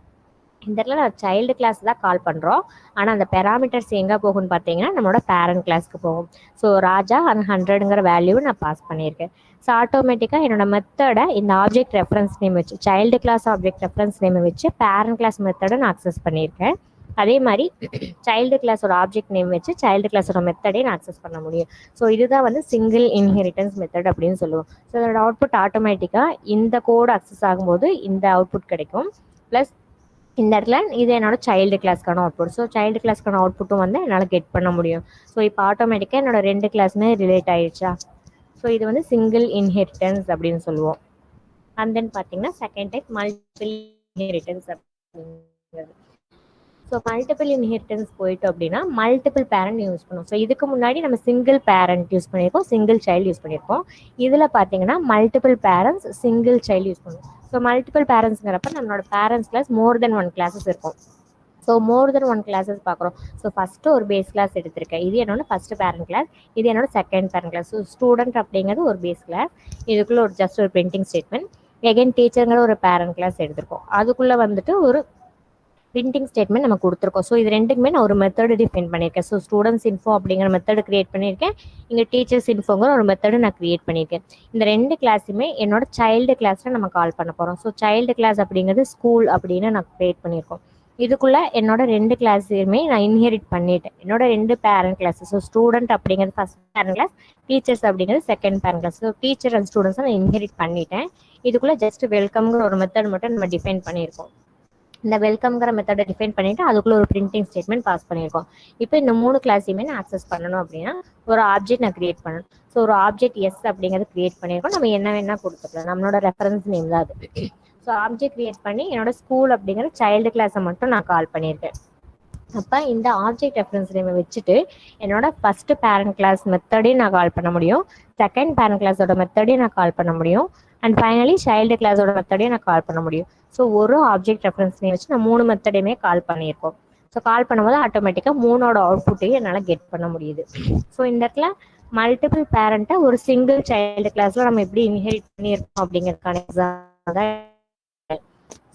இந்த இடத்துல நான் சைல்டு கிளாஸ் தான் கால் பண்ணுறோம். ஆனால் அந்த பேராமீட்டர்ஸ் எங்கே போகும்னு பார்த்தீங்கன்னா நம்மளோட பேரண்ட் கிளாஸ்க்கு போகும். ஸோ ராஜா அந்த 100ங்கிற வேல்யூவை நான் பாஸ் பண்ணியிருக்கேன். ஸோ ஆட்டோமேட்டிக்காக என்னோட மெத்தடை இந்த ஆப்ஜெக்ட் ரெஃபரன்ஸ் நேம் வச்சு சைல்டு கிளாஸ் ஆப்ஜெக்ட் ரெஃபரன்ஸ் நேமை வச்சு பேரண்ட் கிளாஸ் மெத்தடை நான் அக்சஸ் பண்ணியிருக்கேன். அதே மாதிரி சைல்டு கிளாஸோட ஆப்ஜெக்ட் நேம் வச்சு சைல்டு கிளாஸோட மெத்தடே நான் அக்சஸ் பண்ண முடியும். ஸோ இதுதான் வந்து சிங்கிள் இன்ஹெரிட்டன்ஸ் மெத்தட் அப்படின்னு சொல்லுவோம். ஸோ இதோட அவுட்புட் ஆட்டோமேட்டிக்காக இந்த கோடு அக்சஸ் ஆகும்போது இந்த அவுட்புட் கிடைக்கும். ப்ளஸ் இந்த இடத்துல இது என்னோட சைல்டு கிளாஸ்க்கான அவுட்புட். ஸோ சைல்டு கிளாஸ்க்கான அவுட்புட்டும் வந்து என்னால் கெட் பண்ண முடியும். ஸோ இப்போ ஆட்டோமேட்டிக்காக என்னோட 2 கிளாஸுமே ரிலேட் ஆயிடுச்சா. ஸோ இது வந்து சிங்கிள் இன்ஹெரிட்டன்ஸ் அப்படின்னு சொல்லுவோம். அண்ட் தென் பார்த்தீங்கன்னா செகண்ட் டைப் மல்டிபிள் இன்ஹெரிட்டன்ஸ் அப்படிங்கிறது. ஸோ மல்டிபிள் இன்ஹெரிட்டன்ஸ் போயிட்டோம் அப்படின்னா மல்டிபிள் பேரண்ட் யூஸ் பண்ணுவோம். ஸோ இதுக்கு முன்னாடி நம்ம சிங்கிள் பேரண்ட் யூஸ் பண்ணியிருக்கோம், சிங்கிள் சைல்டு யூஸ் பண்ணியிருக்கோம். இதில் பார்த்தீங்கன்னா multiple parents single child use பண்ணுவோம். ஸோ மல்டிபிள் பேரண்ட்ஸ்ங்கிறப்ப நம்மளோட பேரண்ட்ஸ் கிளாஸ் மோர் தென் 1 கிளாஸஸ் இருக்கும். ஸோ மோர் தென் 1 கிளாஸஸ் பார்க்குறோம். ஸோ ஃபஸ்ட்டு ஒரு பேஸ் கிளாஸ் எடுத்திருக்கேன். இது என்னோட ஃபஸ்ட்டு பேரண்ட் கிளாஸ், இது என்னோட second parent class. So student அப்படிங்கிறது ஒரு பேஸ் கிளாஸ், இதுக்குள்ளே ஒரு ஜஸ்ட் ஒரு பிரிண்டிங் ஸ்டேட்மெண்ட். எகைன் டீச்சருங்கிற ஒரு பேரண்ட் கிளாஸ் எடுத்திருக்கோம். அதுக்குள்ளே வந்துட்டு ஒரு பிரிண்டிங் ஸ்டேட்மெண்ட் நம்ம கொடுத்துருக்கோம். ஸோ இது ரெண்டுக்குமே நான் ஒரு மெத்தடு டிஃபைன் பண்ணியிருக்கேன். ஸோ ஸ்டூடெண்ட்ஸ் இன்ஃபோ அப்படிங்கிற மெத்தடு கிரியேட் பண்ணியிருக்கேன், இங்கே டீச்சர்ஸ் இன்ஃபோங்கிற ஒரு மெத்தடு நான் கிரியேட் பண்ணியிருக்கேன். இந்த 2 கிளாஸுமே என்னோட சைல்டு கிளாஸில் நம்ம கால் பண்ண போகிறோம். ஸோ சைல்டு கிளாஸ் அப்படிங்கிறது ஸ்கூல் அப்படின்னு நான் கிரியேட் பண்ணியிருக்கோம். இதுக்குள்ளே என்னோட 2 கிளாஸுமே நான் இன்ஹெரிட் பண்ணிட்டேன். என்னோட 2 பேரண்ட் கிளாஸ். ஸோ ஸ்டூடெண்ட் அப்படிங்கிறது ஃபஸ்ட் பேரண்ட் கிளாஸ், டீச்சர்ஸ் அப்படிங்கிறது second parent class. So teacher and ஸ்டூடெண்ட்ஸை நான் இன்ஹெரிட் பண்ணிட்டேன். இதுக்குள்ளே ஜஸ்ட் வெல்கம்ங்கிற ஒரு மெத்தட் மட்டும் நம்ம டிஃபைன் பண்ணியிருக்கோம். இந்த வெல்கம்ங்கிற மெத்தடை டிஃபைன் பண்ணிட்டு அதுக்குள்ள ஒரு பிரிண்டிங் ஸ்டேட்மெண்ட் பாஸ் பண்ணியிருக்கோம். இப்போ இந்த 3 கிளாஸையுமே நான் ஆக்சஸ் பண்ணணும் அப்படின்னா ஒரு ஆப்ஜெக்ட் நான் கிரியேட் பண்ணணும். ஸோ ஒரு ஆப்ஜெக்ட் எஸ் அப்படிங்கிறது கிரியேட் பண்ணியிருக்கோம். நம்ம என்ன வேணா கொடுத்துக்கலாம், நம்மளோட ரெஃபரன்ஸ் நேம் தான் அது. ஸோ ஆப்ஜெக்ட் கிரியேட் பண்ணி என்னோட ஸ்கூல் அப்படிங்கிற சைல்டு கிளாஸை மட்டும் நான் கால் பண்ணியிருக்கேன். அப்போ இந்த ஆப்ஜெக்ட் ரெஃபரன்ஸ் நேமை வச்சுட்டு என்னோட ஃபர்ஸ்ட் பேரண்ட் கிளாஸ் மெத்தடையும் நான் கால் பண்ண முடியும், செகண்ட் பேரண்ட் கிளாஸோட மெத்தடையும் நான் கால் பண்ண முடியும், அண்ட் ஃபைனலி சைல்டு கிளாஸோட மெத்தடையும் நான் கால் பண்ண முடியும். ஸோ ஒரு ஆப்ஜெக்ட் ரெஃபரன்ஸ் நேம் வச்சு நான் 3 மெத்தடையுமே கால் பண்ணியிருக்கோம். ஸோ கால் பண்ணும்போது ஆட்டோமேட்டிக்காக 3ஓட அவுட்புட்டையும் என்னால் கெட் பண்ண முடியுது. ஸோ இந்த இடத்துல மல்டிபிள் பேரண்ட்டை ஒரு சிங்கிள் சைல்டு கிளாஸில் நம்ம எப்படி இன்ஹெரிட் பண்ணியிருக்கோம் அப்படிங்கிறதுக்கான எக்ஸாம்பிள் தான்.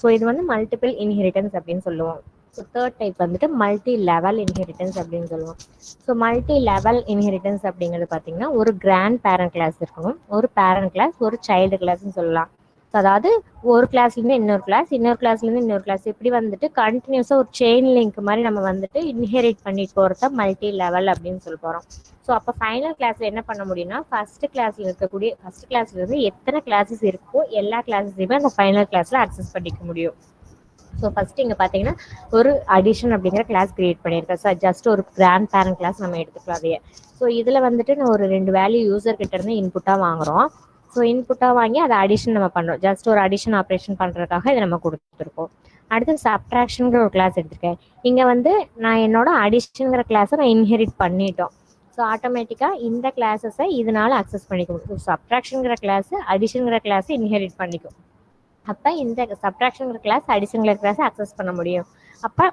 ஸோ இது வந்து மல்டிபிள் இன்ஹெரிட்டன்ஸ் அப்படின்னு சொல்லுவோம். ஸோ தேர்ட் டைப் வந்துட்டு மல்டி லெவல் இன்ஹெரிட்டன்ஸ் அப்படின்னு சொல்லுவோம். ஸோ மல்டி லெவல் இன்ஹெரிட்டன்ஸ் அப்படிங்கிறது பார்த்தீங்கன்னா ஒரு கிராண்ட் பேரண்ட் கிளாஸ் இருக்கணும், ஒரு பேரண்ட் கிளாஸ், ஒரு சைல்டு கிளாஸ்ன்னு சொல்லலாம். ஸோ அதாவது ஒரு கிளாஸ்லேருந்து இன்னொரு கிளாஸ், இன்னொரு கிளாஸ்லேருந்து இன்னொரு கிளாஸ், இப்படி வந்துட்டு கண்டினியூஸாக ஒரு செயின் லிங்க் மாதிரி நம்ம வந்துட்டு இன்ஹெரிட் பண்ணிட்டு போகிறத மல்டி லெவல் அப்படின்னு சொல்ல போகிறோம். ஸோ அப்போ ஃபைனல் கிளாஸில் என்ன பண்ண முடியும்னா ஃபர்ஸ்ட் கிளாஸ்லேருந்து எத்தனை கிளாஸஸ் இருக்கோ எல்லா கிளாஸஸையுமே அந்த ஃபைனல் கிளாஸில் அக்சஸ் பண்ணிக்க முடியும். ஸோ ஃபஸ்ட்டு இங்கே பார்த்தீங்கன்னா ஒரு அடிஷன் அப்படிங்கிற கிளாஸ் கிரியேட் பண்ணியிருக்கேன். ஸோ ஜஸ்ட் ஒரு கிராண்ட் பேரண்ட் கிளாஸ் நம்ம எடுத்துக்கலாம் அதையே. ஸோ இதில் வந்துட்டு நான் ஒரு 2 வேல்யூ யூசர் கிட்ட இருந்து இன்புட்டாக வாங்குறோம். ஸோ இன்புட்டாக வாங்கி அதை அடிஷன் நம்ம பண்ணுறோம். ஜஸ்ட் ஒரு அடிஷன் ஆப்ரேஷன் பண்ணுறதுக்காக இதை நம்ம கொடுத்துருக்கோம். அடுத்து சப்ட்ராக்ஷனுங்கிற ஒரு கிளாஸ் எடுத்திருக்கேன். இங்கே வந்து நான் என்னோட அடிஷனுங்கிற கிளாஸை நான் இன்ஹெரிட் பண்ணிட்டோம். ஸோ ஆட்டோமேட்டிக்காக இந்த கிளாஸஸை இதனால அக்சஸ் பண்ணிக்க முடியும். சப்ட்ராக்ஷனுங்கிற கிளாஸ் அடிஷனுங்கிற கிளாஸை இன்ஹெரிட் பண்ணிக்கும். அப்போ இந்த சப்ட்ராக்ஷனுங்கிற கிளாஸ் அடிஷனுங்கிற கிளாஸை அக்சஸ் பண்ண முடியும். அப்போ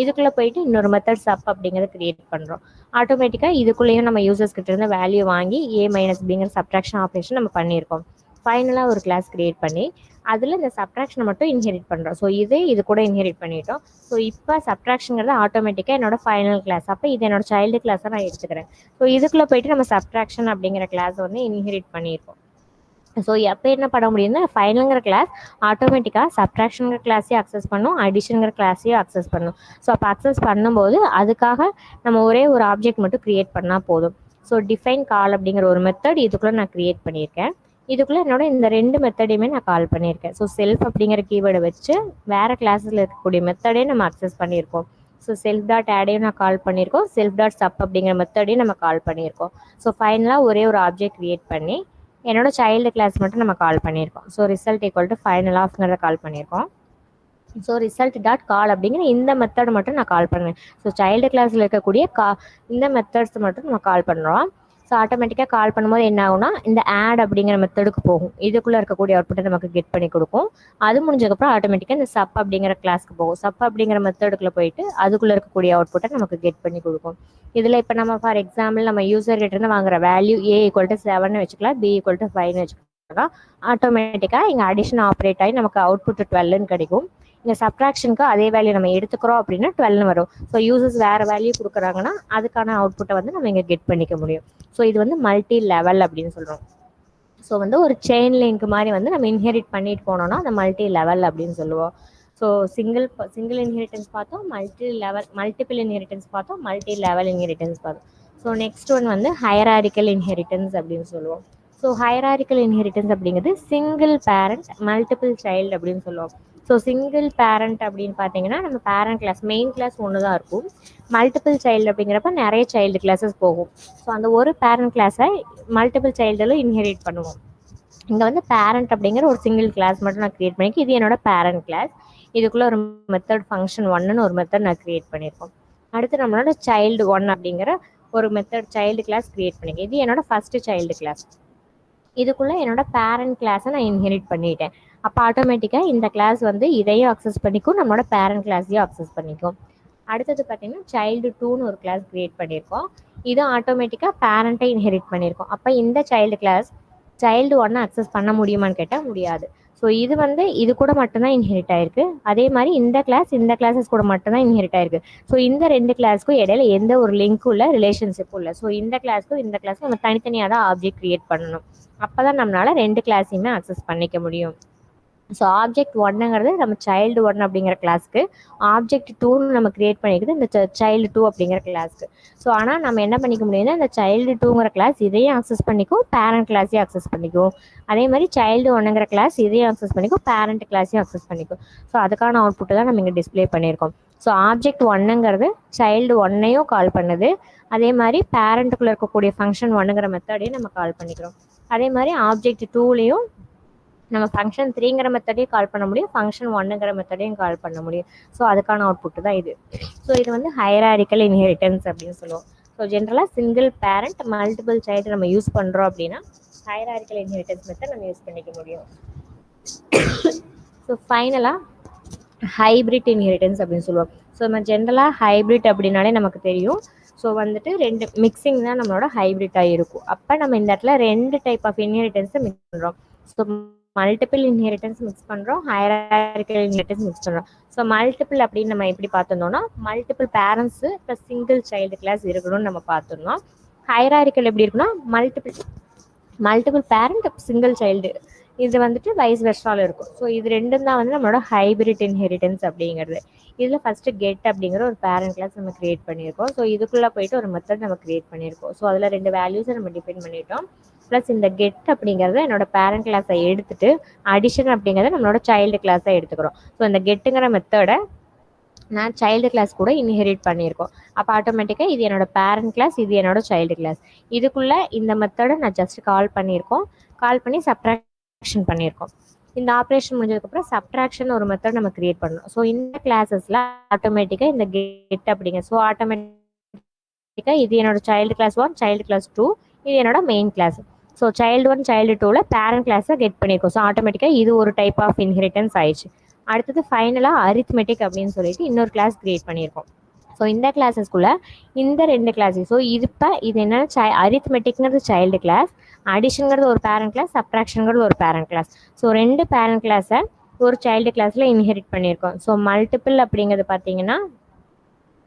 இதுக்குள்ளே போயிட்டு இன்னொரு மெத்தட் சப் அப்படிங்கிறத கிரியேட் பண்ணுறோம். ஆட்டோமேட்டிக்காக இதுக்குள்ளேயும் நம்ம யூசர்ஸ் கிட்ட இருந்து வேல்யூ வாங்கி A - Bங்கிற சப்ட்ராக்ஷன் ஆப்ரேஷன் நம்ம பண்ணியிருக்கோம். ஃபைனலாக ஒரு கிளாஸ் கிரியேட் பண்ணி அதில் இந்த சப்ட்ராக்ஷனை மட்டும் இன்ஹெரிட் பண்ணுறோம். ஸோ இது கூட இன்ஹெரிட் பண்ணிட்டோம். ஸோ இப்போ சப்ட்ராக்ஷனுங்கிறது ஆட்டோமேட்டிக்காக என்னோட ஃபைனல் கிளாஸ். அப்போ இது என்னோட சைல்டு கிளாஸை நான் எடுத்துக்கிறேன். ஸோ இதுக்குள்ளே போயிட்டு நம்ம சப்ட்ராக்ஷன் அப்படிங்கிற கிளாஸ் வந்து இன்ஹெரிட் பண்ணியிருக்கோம். ஸோ எப்போ என்ன பண்ண முடியும்னா ஃபைனலுங்கிற கிளாஸ் ஆட்டோமேட்டிக்காக சப்ட்ராக்ஷனுங்கிற கிளாஸையும் அக்சஸ் பண்ணும், அடிஷனுங்கிற கிளாஸையும் அக்சஸ் பண்ணும். ஸோ அப்போ அக்சஸ் பண்ணும்போது அதுக்காக நம்ம ஒரே ஒரு ஆப்ஜெக்ட் மட்டும் கிரியேட் பண்ணால் போதும். ஸோ டிஃபைன் கால் அப்படிங்கிற ஒரு மெத்தட் இதுக்குள்ளே நான் கிரியேட் பண்ணியிருக்கேன். இதுக்குள்ளே என்னோட இந்த 2 மெத்தடையுமே நான் கால் பண்ணியிருக்கேன். ஸோ செல்ஃப் அப்படிங்கிற கீவேர்டை வச்சு வேறு கிளாஸில் இருக்கக்கூடிய மெத்தடே நம்ம அக்சஸ் பண்ணியிருக்கோம். ஸோ செல்ஃப் டாட் ஆடையும் நான் கால் பண்ணியிருக்கோம், செல்ஃப் டாட் சப் அப்படிங்கிற மெத்தடையும் நம்ம கால் பண்ணியிருக்கோம். ஸோ ஃபைனலாக ஒரே ஒரு ஆப்ஜெக்ட் கிரியேட் பண்ணி என்னோட சைல்டு கிளாஸ் மட்டும் நம்ம கால் பண்ணியிருக்கோம். So result equal to final ஆஃப்ங்கிறத கால் பண்ணியிருக்கோம். ஸோ ரிசல்ட் டாட் கால் அப்படிங்கிற இந்த மெத்தட் மட்டும் நான் கால் பண்ணுவேன். ஸோ சைல்டு கிளாஸில் இருக்கக்கூடிய இந்த மெத்தட்ஸ் மட்டும் நம்ம கால் பண்ணுறோம். ஸோ ஆட்டோமேட்டிக்காக கால் பண்ணும்போது என்ன ஆகும்னா இந்த ஆட் அப்படிங்கிற மெத்தடுக்கு போகும். இதுக்குள்ளே இருக்கக்கூடிய அவுட்புட்டை நமக்கு கெட் பண்ணி கொடுக்கும். அது முடிஞ்சதுக்கப்புறம் ஆட்டோமேட்டிக்காக இந்த சப் அப்படிங்கிற கிளாஸ்க்கு போகும். சப் அப்படிங்கிற மெத்தடுக்குள்ளே போயிட்டு அதுக்குள்ளே இருக்கக்கூடிய அவுட்புட்டை நமக்கு கெட் பண்ணி கொடுக்கும். இதில் இப்போ நம்ம ஃபார் எக்ஸாம்பிள் நம்ம யூசர் கிட்ட இருந்து வாங்குற வேல்யூ A = 7 வச்சுக்கலாம், B = 5 வச்சுக்கலாம். ஆட்டோமேட்டிக்காக இங்கே அடிஷன் ஆப்ரேட் ஆகி நமக்கு அவுட்புட் 12 கிடைக்கும். இங்கே சப்ட்ராக்ஷனுக்கு அதே வேல்யூ நம்ம எடுத்துக்கிறோம் அப்படின்னா 12 வரும். ஸோ யூசர்ஸ் வேறு வேல்யூ கொடுக்குறாங்கன்னா அதுக்கான அவுட்புட்டை வந்து நம்ம இங்கே கெட் பண்ணிக்க முடியும். ஸோ இது வந்து மல்டி லெவல் அப்படின்னு சொல்கிறோம். ஸோ வந்து ஒரு செயின் லிங்க் மாதிரி வந்து நம்ம இன்ஹெரிட் பண்ணிட்டு போனோம்னா அந்த மல்டி லெவல் அப்படின்னு சொல்லுவோம். ஸோ சிங்கிள் இன்ஹெரிட்டன்ஸ் பார்த்தோம், மல்டிபிள் இன்ஹெரிட்டன்ஸ் பார்த்தோம், மல்டி லெவல் இன்ஹெரிட்டன்ஸ் பார்த்தோம். ஸோ நெக்ஸ்ட் ஒன் வந்து ஹையராரிக்கல் இன்ஹெரிட்டன்ஸ் அப்படின்னு சொல்லுவோம். ஸோ ஹையராரிக்கல் இன்ஹெரிட்டன்ஸ் அப்படிங்கிறது சிங்கிள் பேரண்ட் மல்டிபிள் சைல்டு அப்படின்னு சொல்லுவோம். ஸோ சிங்கிள் பேரண்ட் அப்படின்னு பார்த்தீங்கன்னா நம்ம பேரண்ட் கிளாஸ் மெயின் கிளாஸ் ஒன்று தான் இருக்கும். மல்டிபிள் சைல்டு அப்படிங்கிறப்ப நிறைய சைல்டு கிளாஸஸ் போகும். ஸோ அந்த ஒரு பேரண்ட் கிளாஸை மல்டிபிள் சைல்டில் இன்ஹெரிட் பண்ணுவோம். இங்கே வந்து பேரண்ட் அப்படிங்கிற ஒரு சிங்கிள் கிளாஸ் மட்டும் நான் கிரியேட் பண்ணிக்கி இது என்னோட பேரண்ட் கிளாஸ். இதுக்குள்ளே ஒரு மெத்தட் ஃபங்க்ஷன் 1ன்னு ஒரு மெத்தட் நான் கிரியேட் பண்ணியிருக்கோம். அடுத்து நம்மளோட சைல்டு 1 அப்படிங்கிற ஒரு மெத்தட் சைல்டு கிளாஸ் கிரியேட் பண்ணிக்கேன். இது என்னோட ஃபஸ்ட்டு சைல்டு கிளாஸ். இதுக்குள்ளே என்னோட பேரண்ட் கிளாஸை நான் இன்ஹெரிட் பண்ணிட்டேன். அப்போ ஆட்டோமேட்டிக்காக இந்த கிளாஸ் வந்து இதையும் அக்சஸ் பண்ணிக்கும், நம்மளோட பேரண்ட் கிளாஸையும் அக்சஸ் பண்ணிக்கும். அடுத்தது பார்த்தீங்கன்னா சைல்டு 2ன்னு ஒரு கிளாஸ் கிரியேட் பண்ணியிருக்கோம். இது ஆட்டோமேட்டிக்காக பேரண்ட்டை இன்ஹெரிட் பண்ணியிருக்கோம். அப்போ இந்த சைல்டு கிளாஸ் சைல்டு 1 அக்சஸ் பண்ண முடியுமான்னு கேட்டால் முடியாது. ஸோ இது வந்து இது கூட மட்டும்தான் இன்ஹெரிட் ஆயிருக்கு. அதே மாதிரி இந்த கிளாஸஸ் கூட மட்டும்தான் இன்ஹெரிட் ஆயிருக்கு. ஸோ இந்த ரெண்டு கிளாஸ்க்கும் இடையில எந்த ஒரு லிங்க்கும் இல்லை, ரிலேஷன்ஷிப்பும் இல்லை. ஸோ இந்த கிளாஸ்க்கும் நம்ம தனித்தனியாக தான் ஆப்ஜெக்ட் கிரியேட் பண்ணணும். அப்போ தான் நம்மளால் ரெண்டு கிளாஸையுமே அக்சஸ் பண்ணிக்க முடியும். ஸோ ஆப்ஜெக்ட் 1ங்கிறது நம்ம சைல்டு 1 அப்படிங்கிற கிளாஸ்க்கு, ஆப்ஜெக்ட் 2ன்னு நம்ம கிரியேட் பண்ணிக்கிறது இந்த சைல்டு 2 அப்படிங்கிற கிளாஸ்க்கு. ஸோ ஆனால் நம்ம என்ன பண்ணிக்க முடியும்னா இந்த சைல்டு 2ங்கிற கிளாஸ் இதையும் அக்சஸ் பண்ணிக்கும், பேரண்ட் கிளாஸையும் அக்சஸ் பண்ணிக்கும். அதே மாதிரி சைல்டு 1ங்கிற கிளாஸ் இதையும் அக்சஸ் பண்ணிக்கும், பேரண்ட் கிளாஸையும் அக்சஸ் பண்ணிக்கும். ஸோ அதுக்கான அவுட்புட்டை தான் நம்ம இங்கே டிஸ்பிளே பண்ணியிருக்கோம். ஸோ ஆப்ஜெக்ட் 1ங்கிறது சைல்டு 1ஐயும் கால் பண்ணுது. அதே மாதிரி பேரண்ட்டுக்குள்ளே இருக்கக்கூடிய ஃபங்க்ஷன் 1ங்கிற மெத்தடையும் நம்ம கால் பண்ணிக்கிறோம். அதே மாதிரி ஆப்ஜெக்ட் 2லேயும் நம்ம ஃபங்க்ஷன் 3ங்கிற மெத்தடையும் கால் பண்ண முடியும், ஃபங்க்ஷன் 1ங்கிற மெத்தடையும் கால் பண்ண முடியும். ஸோ அதுக்கான அவுட்புட்டு தான் இது. ஸோ இது வந்து ஹையராரிக்கல் இன்ஹெரிட்டன்ஸ் அப்படின்னு சொல்லுவோம். ஸோ ஜென்ரலாக சிங்கிள் பேரண்ட் மல்டிபிள் சைல்டு நம்ம யூஸ் பண்ணுறோம் அப்படின்னா ஹையராரிக்கல் இன்ஹெரிட்டன்ஸ் மெத்தட் நம்ம யூஸ் பண்ணிக்க முடியும். ஸோ ஃபைனலாக ஹைப்ரிட் இன்ஹெரிட்டன்ஸ் அப்படின்னு சொல்லுவோம். ஸோ நம்ம ஜென்ரலாக ஹைப்ரிட் அப்படின்னாலே நமக்கு தெரியும். ஸோ வந்துட்டு ரெண்டு மிக்சிங் தான் நம்மளோட ஹைப்ரிட்டாக இருக்கும். அப்போ நம்ம இந்த இடத்துல ரெண்டு டைப் ஆஃப் இன்ஹெரிட்டன்ஸை மிக்ஸ் பண்ணுறோம். ஸோ மல்டிபிள் இன்ஹெரிட்டன்ஸ் மிக்ஸ் பண்ணுறோம், ஹையராரிக்கல் இன்ஹெரிட்டன்ஸ் மிக்ஸ் பண்ணுறோம். ஸோ மல்டிபிள் அப்படின்னு நம்ம எப்படி பார்த்துருந்தோம்னா multiple parents plus single child class இருக்கணும்னு நம்ம பார்த்துருந்தோம். ஹையராரிக்கல் எப்படி இருக்குன்னா மல்டிபிள் பேரண்ட் சிங்கிள் சைல்டு, இது வந்துட்டு வைஸ் வெர்சால இருக்கும். ஸோ இது ரெண்டும் தான் வந்து நம்மளோட ஹைபிரிட் இன்ஹெரிட்டன்ஸ் அப்படிங்கிறது. இதில் ஃபஸ்ட்டு கெட் அப்படிங்கிற ஒரு பேரண்ட் கிளாஸ் நம்ம கிரியேட் பண்ணியிருக்கோம். ஸோ இதுக்குள்ளே போயிட்டு ஒரு மெத்தட் நம்ம கிரியேட் பண்ணியிருக்கோம். ஸோ அதில் ரெண்டு வேல்யூஸை நம்ம டிஃபைன் பண்ணிட்டோம். ப்ளஸ் இந்த கெட் அப்படிங்கிறத என்னோட பேரண்ட் கிளாஸை எடுத்துட்டு அடிஷன் அப்படிங்கிறத நம்மளோட சைல்டு கிளாஸை எடுத்துக்கிறோம். ஸோ இந்த கெட்டுங்கிற மெத்தடை நான் சைல்டு கிளாஸ் கூட இன்ஹெரிட் பண்ணியிருக்கோம். அப்போ ஆட்டோமேட்டிக்காக இது என்னோட பேரண்ட் கிளாஸ், இது என்னோட சைல்டு கிளாஸ். இதுக்குள்ளே இந்த மெத்தடை நான் ஜஸ்ட் கால் பண்ணி சப்ட்ராக்ஷன் பண்ணியிருக்கோம். இந்த ஆப்ரேஷன் முடிஞ்சதுக்கப்புறம் சப்ட்ராக்ஷன் ஒரு மெத்தட் நம்ம கிரியேட் பண்ணணும். ஸோ இந்த கிளாஸஸில் ஆட்டோமேட்டிக்காக இந்த கெட் அப்படிங்க, ஸோ ஆட்டோமேட்டிக்காக இது என்னோட சைல்டு கிளாஸ் 1, சைல்டு கிளாஸ் 2, இது என்னோட main clause. So child 1 child 2ல் பேரண்ட் கிளாஸை கெட் பண்ணியிருக்கோம். ஸோ ஆட்டோமேட்டிக்காக இது ஒரு டைப் ஆஃப் இன்ஹெரிட்டன்ஸ் ஆயிடுச்சு. அடுத்தது ஃபைனலாக அரித்மெட்டிக் அப்படின்னு சொல்லிட்டு இன்னொரு கிளாஸ் கிரியேட் பண்ணியிருக்கோம். ஸோ இந்த கிளாஸஸ்குள்ளே இந்த ரெண்டு கிளாஸ், ஸோ இது என்ன அரித்மெட்டிக்ங்கிறது சைல்டு கிளாஸ், அடிஷனுங்கிறது ஒரு பேரண்ட் கிளாஸ், சப்ட்ராக்ஷனுங்கிறது ஒரு பேரண்ட் கிளாஸ். ஸோ ரெண்டு பேரண்ட் கிளாஸை ஒரு சைல்டு கிளாஸில் இன்ஹெரிட் பண்ணியிருக்கோம். ஸோ மல்டிபிள் அப்படிங்கிறது பார்த்தீங்கன்னா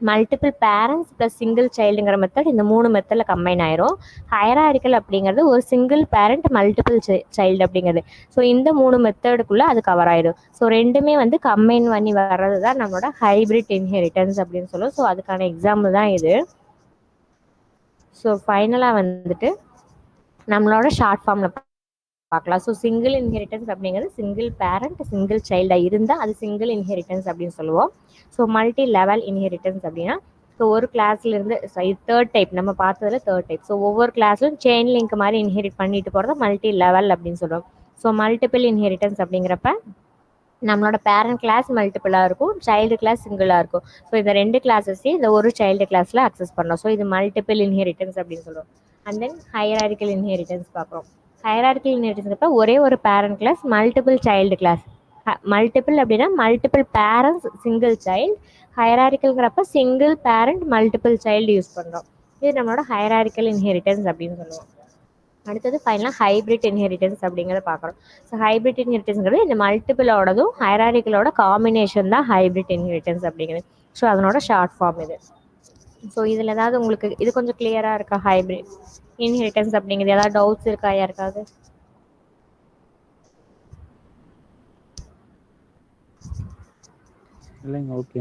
மல்டிபிள் பேரண்ட்ஸ் ப்ளஸ் சிங்கிள் சைல்டுங்கிற மெத்தட் இந்த மூணு மெத்தடில் கம்பைன் ஆயிரும். ஹையராரிக்கல் அப்படிங்கிறது ஒரு சிங்கிள் பேரண்ட் மல்டிபிள் சைல்டு அப்படிங்கிறது. ஸோ இந்த மூணு மெத்தடுக்குள்ளே அது கவர் ஆயிடும். ஸோ ரெண்டுமே வந்து கம்பைன் பண்ணி வர்றது தான் நம்மளோட ஹைப்ரிட் இன்ஹெரிட்டன்ஸ் அப்படின்னு சொல்லுவோம். ஸோ அதுக்கான எக்ஸாம்பிள் தான் இது. ஸோ ஃபைனலாக வந்துட்டு நம்மளோட ஷார்ட் ஃபார்மில் பார்க்கலாம். ஸோ சிங்கிள் இன்ஹெரிட்டன்ஸ் அப்படிங்கிறது சிங்கிள் பேரண்ட் சிங்கிள் சைல்டாக இருந்தால் அது சிங்கிள் இன்ஹெரிட்டன்ஸ் அப்படின்னு சொல்லுவோம். ஸோ மல்டி லெவல் இன்ஹெரிட்டன்ஸ் அப்படின்னா ஸோ ஒரு கிளாஸ்லேருந்து தேர்ட் டைப் நம்ம பார்த்ததுல தேர்ட் டைப். ஸோ ஒவ்வொரு கிளாஸ்லும் செயின் லிங்க் மாதிரி இன்ஹெரிட் பண்ணிட்டு போகிறத மல்டி லெவல் அப்படின்னு சொல்லுவோம். ஸோ மல்டிபிள் இன்ஹெரிட்டன்ஸ் அப்படிங்கிறப்ப நம்மளோட பேரண்ட் கிளாஸ் மல்டிபிளாக இருக்கும், சைல்டு கிளாஸ் சிங்கிளாக இருக்கும். ஸோ இந்த ரெண்டு கிளாஸஸையும் இந்த ஒரு சைல்டு கிளாஸில் அக்சஸ் பண்ணோம். ஸோ இது மல்டிபிள் இன்ஹெரிட்டன்ஸ் அப்படின்னு சொல்லுவோம். அண்ட் தென் ஹையரார்கிக்கல் இன்ஹெரிட்டன்ஸ் பார்க்குறோம். ஹையரார்கிக்கல் இன்ஹெரிட்டன்ஸ்ப்ப ஒரே ஒரு parent class, multiple child class. Multiple அப்படின்னா மல்டிபிள் பேரண்ட்ஸ் சிங்கிள் சைல்டு. ஹையரார்கிக்கல்ங்கிறப்ப single parent multiple child use பண்ணுறோம். இது நம்மளோட ஹையரார்கிக்கல் இன்ஹெரிட்டன்ஸ் அப்படின்னு சொல்லுவோம். அடுத்தது ஃபைனலாக ஹைப்ரிட் இன்ஹெரிட்டன்ஸ் அப்படிங்கிறத பார்க்குறோம். ஸோ ஹைப்ரிட் இன்ஹெரிட்டன்ஸ்ங்கிறது இந்த மல்டிபிளோடதும் ஹையரார்கிக்கலோட காம்பினேஷன் தான் ஹைப்ரிட் இன்ஹெரிட்டன்ஸ் அப்படிங்கிறது. ஸோ அதனோட ஷார்ட் ஃபார்ம் இது. ஸோ இதில் ஏதாவது உங்களுக்கு இது கொஞ்சம் கிளியராக இருக்கா? ஹைப்ரிட் இன்ஹெரிட்டன்ஸ் அப்படிங்கிறது ஏதாவது டவுட்ஸ் இருக்கா யாருக்காவது? இல்லைங்க. ஓகே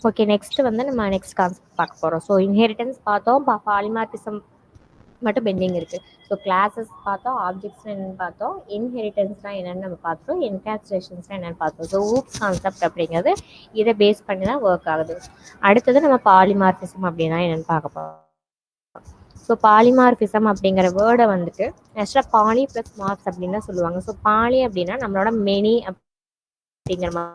ஓகே, நெக்ஸ்ட் வந்து நம்ம நெக்ஸ்ட் கான்செப்ட் பார்க்க போகிறோம். ஸோ இன்ஹெரிட்டன்ஸ் பார்த்தோம், பாலிமார்பிசம் மட்டும் பெண்டிங் இருக்குது. ஸோ கிளாஸஸ் பார்த்தோம், ஆப்ஜெக்ட்ஸ் என்னென்னு பார்த்தோம், இன்ஹெரிட்டன்ஸ்னால் என்னென்னு நம்ம பார்த்தோம், என்கேப்சுலேஷன்ஸ்னால் என்னென்னு பார்த்தோம். ஸோ ஊப்ஸ் கான்செப்ட் அப்படிங்கிறது இதை பேஸ் பண்ணி தான் ஒர்க் ஆகுது. அடுத்தது நம்ம பாலிமார்பிசம் அப்படின்னா என்னென்னு பார்க்க போகிறோம். ஸோ பாலிமார்பிசம் அப்படிங்கிற வேர்டை வந்துட்டு ஆக்சுவலாக பாலி ப்ளஸ் மார்க்ஸ் அப்படின்னு தான் சொல்லுவாங்க. ஸோ பாலி அப்படின்னா நம்மளோட மெனி அப்படிங்கிற மாதிரி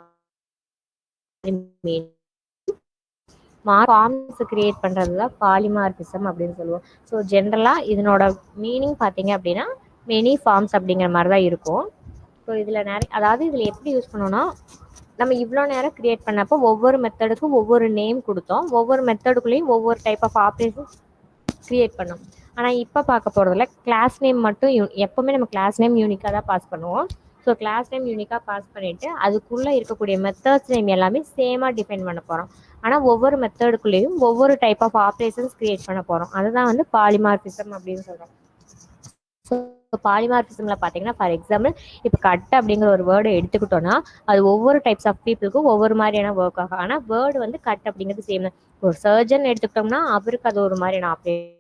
ஃபார்ம்ஸ் கிரியேட் பண்ணுறது தான் பாலிமார்பிசம் அப்படின்னு சொல்லுவோம். ஸோ ஜென்ரலாக இதனோட மீனிங் பார்த்தீங்க அப்படின்னா மெனி ஃபார்ம்ஸ் அப்படிங்கிற மாதிரி தான் இருக்கும். ஸோ இதில் நிறைய, அதாவது இதில் எப்படி யூஸ் பண்ணோன்னா, நம்ம இவ்வளோ நேரம் கிரியேட் பண்ணப்போ ஒவ்வொரு மெத்தடுக்கும் ஒவ்வொரு நேம் கொடுத்தோம், ஒவ்வொரு மெத்தடுக்குள்ளேயும் ஒவ்வொரு டைப் ஆஃப் ஆப்ரேஷன்ஸ் கிரியேட் பண்ணோம். ஆனால் இப்போ பார்க்க போகிறதுல கிளாஸ் நேம் மட்டும் எப்போவுமே நம்ம கிளாஸ் நேம் யூனிக்காக தான் பாஸ் பண்ணுவோம். ஸோ கிளாஸ் நேம் யூனிக்காக பாஸ் பண்ணிவிட்டு அதுக்குள்ளே இருக்கக்கூடிய மெத்தட்ஸ் நேம் எல்லாமே சேமாக டிஃபைன் பண்ண போகிறோம். ஆனால் ஒவ்வொரு மெத்தடுக்குள்ளேயும் ஒவ்வொரு டைப் ஆஃப் ஆப்ரேஷன்ஸ் கிரியேட் பண்ண போகிறோம். அதுதான் வந்து பாலிமார்பிசம் அப்படின்னு சொல்கிறோம். ஸோ பாலிமார்பிசமில் பார்த்தீங்கன்னா, ஃபார் எக்ஸாம்பிள் இப்போ கட் அப்படிங்கிற ஒரு வேர்டை எடுத்துக்கிட்டோன்னா அது ஒவ்வொரு டைப்ஸ் ஆஃப் பீப்புளுக்கும் ஒவ்வொரு மாதிரியான ஒர்க் ஆகும். ஆனால் வேர்டு வந்து கட் அப்படிங்கிறது சேம் தான். ஒரு சர்ஜன் எடுத்துக்கிட்டோம்னா அவருக்கு அது ஒரு மாதிரியான ஆப்ரேஷன்,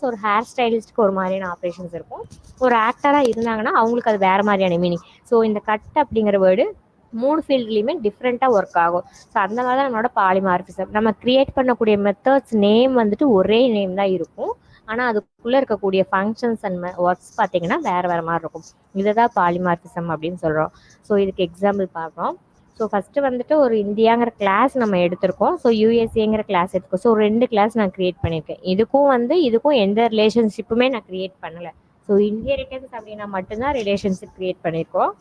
ஒரு ஹேர் ஸ்டைலிஸ்ட்க்கு ஒரு மாதிரியான ஆப்ரேஷன்ஸ் இருக்கும். ஒரு ஆக்டராக இருந்தாங்கன்னா அவங்களுக்கு அது வேறு மாதிரியான மீனிங். ஸோ இந்த கட் அப்படிங்கிற வேர்டு 3 ஃபீல்ட்லேயுமே டிஃப்ரெண்ட்டாக ஒர்க் ஆகும். ஸோ அந்த மாதிரி தான் நம்மளோட பாலிமார்பிசம். நம்ம கிரியேட் பண்ணக்கூடிய மெத்தட்ஸ் நேம் வந்துட்டு ஒரே நேம் தான் இருக்கும், ஆனால் அதுக்குள்ளே இருக்கக்கூடிய ஃபங்க்ஷன்ஸ் அண்ட் ஒர்க்ஸ் பார்த்தீங்கன்னா வேறு வேறு மாதிரி இருக்கும். இதை தான் பாலிமார்பிசம் அப்படின்னு சொல்கிறோம். ஸோ இதுக்கு எக்ஸாம்பிள் பார்க்குறோம். ஸோ ஃபஸ்ட்டு வந்துட்டு ஒரு இந்தியாங்கிற கிளாஸ் நம்ம எடுத்திருக்கோம். ஸோ யூஎஸ்ஏங்கிற கிளாஸ் எடுத்துக்கோம். ஸோ 2 கிளாஸ் நான் க்ரியேட் பண்ணியிருக்கேன். இதுக்கும் எந்த ரிலேஷன்ஷிப்புமே நான் க்ரியேட் பண்ணலை. ஸோ இன்ஹெரிட்டன்ஸ் அப்படின்னா மட்டும்தான் ரிலேஷன்ஷிப் க்ரியேட் பண்ணியிருக்கோம்.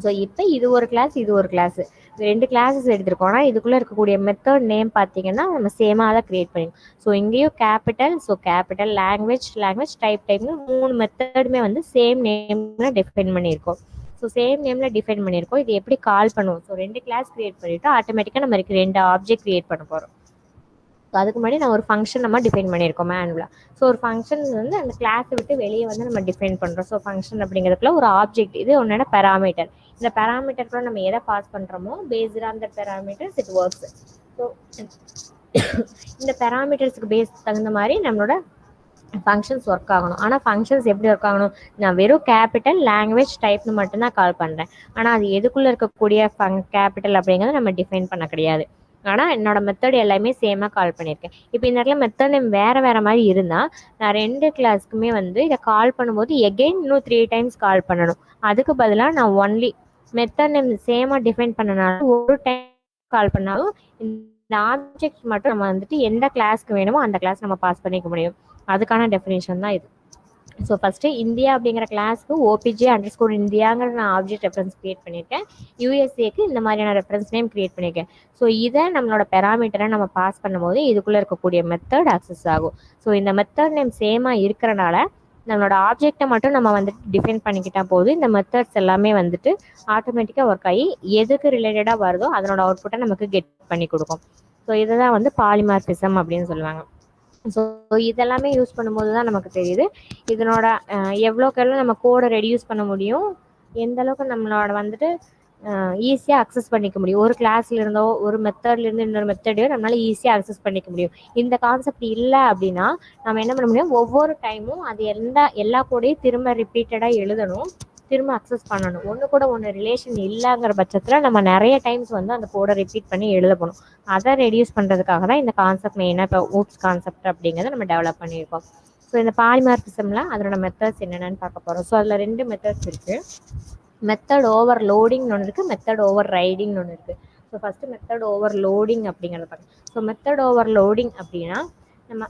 ஸோ இப்போ இது ஒரு கிளாஸ், இது ஒரு கிளாஸ், 2 கிளாஸஸ் எடுத்திருக்கோம். ஆனால் இதுக்குள்ளே இருக்கக்கூடிய மெத்தட் நேம் பார்த்தீங்கன்னா நம்ம சேமாக தான் க்ரியேட் பண்ணியிருக்கோம். ஸோ இங்கேயும் கேபிட்டல், ஸோ கேபிட்டல், லாங்குவேஜ், டைப்னு 3 மெத்தடுமே வந்து சேம் நேமில் டிஃபைன் பண்ணியிருக்கோம். ஸோ சேம் நேமில் டிஃபைன் பண்ணியிருக்கோம். இது எப்படி கால் பண்ணுவோம்? ஸோ 2 கிளாஸ் க்ரியேட் பண்ணிவிட்டு ஆட்டோமேட்டிக்காக நம்ம 2 ஆப்ஜெக்ட் க்ரியேட் பண்ண போகிறோம். ஸோ அதுக்கு முன்னாடி நான் ஒரு ஃபங்க்ஷன் நம்ம டிஃபைன் பண்ணியிருக்கோம் மேனுவலாக. ஸோ ஒரு ஃபங்க்ஷன் வந்து அந்த கிளாஸை விட்டு வெளியே வந்து நம்ம டிஃபைன் பண்ணுறோம். ஸோ ஃபங்க்ஷன் அப்படிங்கிறதுக்குள்ள ஒரு ஆப்ஜெக்ட், இது ஒன்னோட பேராமீட்டர். இந்த பேராமீட்டருக்குள்ள நம்ம எதை பாஸ் பண்ணுறோமோ based on the parameters it works. So இந்த பேராமீட்டர்ஸுக்கு பேஸ் தகுந்த மாதிரி நம்மளோட ஃபங்க்ஷன்ஸ் ஒர்க் ஆகணும். ஆனால் ஃபங்க்ஷன்ஸ் எப்படி ஒர்க் ஆகணும்? நான் வெறும் கேபிட்டல், லாங்குவேஜ், டைப்னு மட்டும்தான் கால் பண்ணுறேன். ஆனால் அது எதுக்குள்ளே இருக்கக்கூடிய கேபிட்டல் அப்படிங்கிறத நம்ம டிஃபைன் பண்ண கிடையாது. ஆனால் என்னோட மெத்தட் எல்லாமே சேமாக கால் பண்ணியிருக்கேன். இப்போ இந்த இடத்துல மெத்தட் நேம் வேறு வேறு மாதிரி இருந்தால் நான் 2 கிளாஸ்க்குமே வந்து இதை கால் பண்ணும்போது எகெயின் இன்னும் 3 டைம்ஸ் கால் பண்ணணும். அதுக்கு பதிலாக நான் ஒன்லி மெத்தட் நேம் சேமாக டிஃபைன் பண்ணனால ஒரு டைம் கால் பண்ணாலும் இந்த ஆப்ஜெக்ட் மட்டும் நம்ம வந்துட்டு எந்த கிளாஸ்க்கு வேணுமோ அந்த கிளாஸ் நம்ம பாஸ் பண்ணிக்க முடியும். அதுக்கான டெஃபினேஷன் தான் இது. ஸோ ஃபஸ்ட்டு இந்தியா அப்படிங்கிற கிளாஸ்க்கு OPJ_ இந்தியாங்கிற நான் ஆப்ஜெக்ட் ரெஃபரன்ஸ் க்ரியேட் பண்ணியிருக்கேன். யூஎஸ்ஏக்கு இந்த மாதிரியான ரெஃபரன்ஸ் நேம் க்ரியேட் பண்ணியிருக்கேன். ஸோ இதை நம்மளோட பேராமீட்டரை நம்ம பாஸ் பண்ணும்போது இதுக்குள்ளே இருக்கக்கூடிய மெத்தட் அக்சஸ் ஆகும். ஸோ இந்த மெத்தட் நேம் சேமாக இருக்கிறனால நம்மளோட ஆப்ஜெக்டை மட்டும் நம்ம வந்துட்டு டிஃபைன் பண்ணிக்கிட்டால் போது இந்த மெத்தட்ஸ் எல்லாமே வந்துட்டு ஆட்டோமேட்டிக்காக ஒர்க் ஆகி எதுக்கு ரிலேட்டடாக வருதோ அதனோட அவுட்புட்டை நமக்கு கெட் பண்ணி கொடுக்கும். ஸோ இதை தான் வந்து பாலிமார்பிசம் அப்படின்னு சொல்லுவாங்க. ஸோ இதெல்லாமே யூஸ் பண்ணும்போது தான் நமக்கு தெரியுது இதனோட எவ்வளோக்கு எவ்வளோ நம்ம கோடை ரெடியூஸ் பண்ண முடியும், எந்த அளவுக்கு நம்மளோட வந்துட்டு ஈஸியாக அக்சஸ் பண்ணிக்க முடியும். ஒரு கிளாஸ்ல இருந்தோ ஒரு மெத்தட்லேருந்து இன்னொரு மெத்தடையோ நம்மளால ஈஸியாக அக்சஸ் பண்ணிக்க முடியும். இந்த கான்செப்ட் இல்லை அப்படின்னா நம்ம என்ன பண்ண முடியும்? ஒவ்வொரு டைமும் அது எல்லா கோடையும் திரும்ப ரிப்பீட்டடாக எழுதணும், திரும்ப அக்சஸ் பண்ணணும். ஒன்று கூட ஒன்று ரிலேஷன் இல்லைங்கிற பட்சத்தில் நம்ம நிறைய டைம்ஸ் வந்து அந்த கோடை ரிப்பீட் பண்ணி எழுத போகணும். அதை ரெடியூஸ் பண்ணுறதுக்காக தான் இந்த கான்செப்ட் மெயினாக இப்போ ஊப்ஸ் கான்செப்ட் அப்படிங்கிறத நம்ம டெவலப் பண்ணியிருக்கோம். ஸோ இந்த பாலிமார்பிசமில் அதனோட மெத்தட்ஸ் என்னென்னு பார்க்க போகிறோம். ஸோ அதில் 2 மெத்தட்ஸ் இருக்குது. மெத்தட் ஓவர் லோடிங்னு ஒன்று இருக்குது, மெத்தட் ஓவர் ரைடிங்னு ஒன்று இருக்குது. ஸோ ஃபஸ்ட்டு மெத்தட் ஓவர்லோடிங் அப்படிங்கிறத பார்க்கலாம். ஸோ மெத்தட் ஓவர்லோடிங் அப்படின்னா நம்ம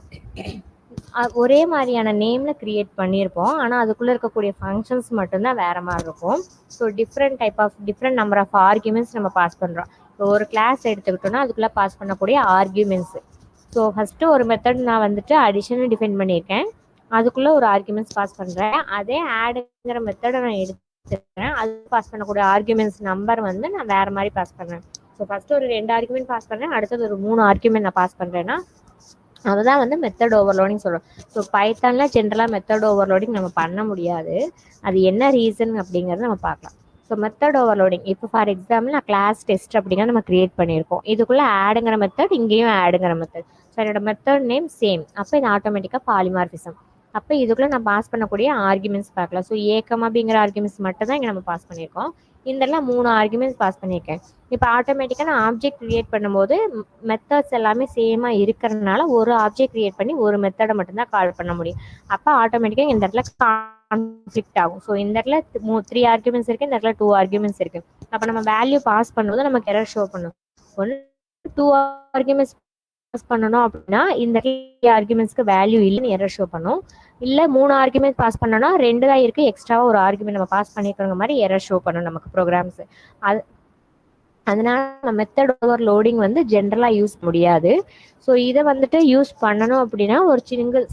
ஒரே மாதிரியான நேமில் க்ரியேட் பண்ணியிருப்போம், ஆனால் அதுக்குள்ளே இருக்கக்கூடிய ஃபங்க்ஷன்ஸ் மட்டும்தான் வேறு மாதிரி இருக்கும். So different number of arguments நம்ம பாஸ் பண்ணுறோம். இப்போ ஒரு கிளாஸ் எடுத்துக்கிட்டோம்னா அதுக்குள்ளே பாஸ் பண்ணக்கூடிய ஆர்குமெண்ட்ஸு. ஸோ ஃபஸ்ட்டு ஒரு மெத்தட் நான் வந்துட்டு அடிஷனல் டிஃபைன் பண்ணியிருக்கேன், அதுக்குள்ளே ஒரு ஆர்குமெண்ட்ஸ் பாஸ் பண்ணுறேன். அதே ஆடுங்கிற மெத்தடை நான் எடுத்துக்கிறேன், அது பாஸ் பண்ணக்கூடிய ஆர்குமெண்ட்ஸ் நம்பர் வந்து நான் வேறு மாதிரி பாஸ் பண்ணுறேன். ஸோ ஃபஸ்ட்டு ஒரு 2 ஆர்குமெண்ட் பாஸ் பண்ணுறேன், அடுத்தது ஒரு 3 ஆர்குமெண்ட் நான் பாஸ் பண்ணுறேன்னா அதுதான் வந்து மெத்தட் ஓவர்லோடிங் சொல்கிறோம். ஸோ பைத்தானில் ஜென்ரலாக மெத்தட் ஓவர்லோடிங் நம்ம பண்ண முடியாது. அது என்ன ரீசன் அப்படிங்கிறத நம்ம பார்க்கலாம். ஸோ மெத்தட் ஓவர்லோடிங் இப்போ ஃபார் எக்ஸாம்பிள் நான் கிளாஸ் டெஸ்ட் அப்படிங்கிறத நம்ம கிரியேட் பண்ணியிருக்கோம். இதுக்குள்ளே ஆடுங்கிற மெத்தட், இங்கேயும் ஆடுங்கிற மெத்தட். ஸோ என்னோட மெத்தட் நேம் சேம், அப்போ இது ஆட்டோமேட்டிக்காக பாலிமார்பிசம். அப்போ இதுக்குள்ளே நான் பாஸ் பண்ணக்கூடிய ஆர்குமெண்ட்ஸ் பார்க்கலாம். ஸோ ஏக்கம் அப்படிங்கிற ஆர்குமெண்ட்ஸ் மட்டும் தான் இங்கே நம்ம பாஸ் பண்ணியிருக்கோம். இதெல்லாம் 3 ஆர்குமெண்ட்ஸ் பாஸ் பண்ணியிருக்கேன். இப்போ ஆட்டோமேட்டிக்காக நான் ஆப்ஜெக்ட் கிரியேட் பண்ணும்போது மெத்தட்ஸ் எல்லாமே சேமாக இருக்கிறதுனால ஒரு ஆப்ஜெக்ட் கிரியேட் பண்ணி ஒரு மெத்தடை மட்டும்தான் கால் பண்ண முடியும். அப்போ ஆட்டோமேட்டிக்காக இந்த இடத்துல கான்ஃப்ளிக்ட் ஆகும். ஸோ இந்த இடத்துல 3 ஆர்குமெண்ட்ஸ் இருக்குது, இந்த இடத்துல 2 ஆர்குமெண்ட்ஸ் இருக்குது. அப்போ நம்ம வேல்யூ பாஸ் பண்ணும்போது நமக்கு எரர் ஷோ பண்ணும். ஒன்று 2 ஆர்குமெண்ட்ஸ் பாஸ் பண்ணணும் அப்படின்னா இந்த இடத்துல ஆர்குமெண்ட்ஸ்க்கு வேல்யூ இல்லைன்னு எரர் ஷோ பண்ணும். இல்லை 3 ஆர்குமெண்ட் பாஸ் பண்ணோன்னா 2 தான் இருக்குது, எக்ஸ்ட்ராவாக ஒரு ஆர்குமெண்ட் நம்ம பாஸ் பண்ணிக்கிறோங்க மாதிரி எரர் ஷோ பண்ணும் நமக்கு ப்ரோக்ராம்ஸ். அது அதனால மெத்தட் ஓவர்லோடிங் வந்து ஜென்ரலாக யூஸ் முடியாது. ஸோ இதை வந்துட்டு யூஸ் பண்ணணும் அப்படின்னா ஒரு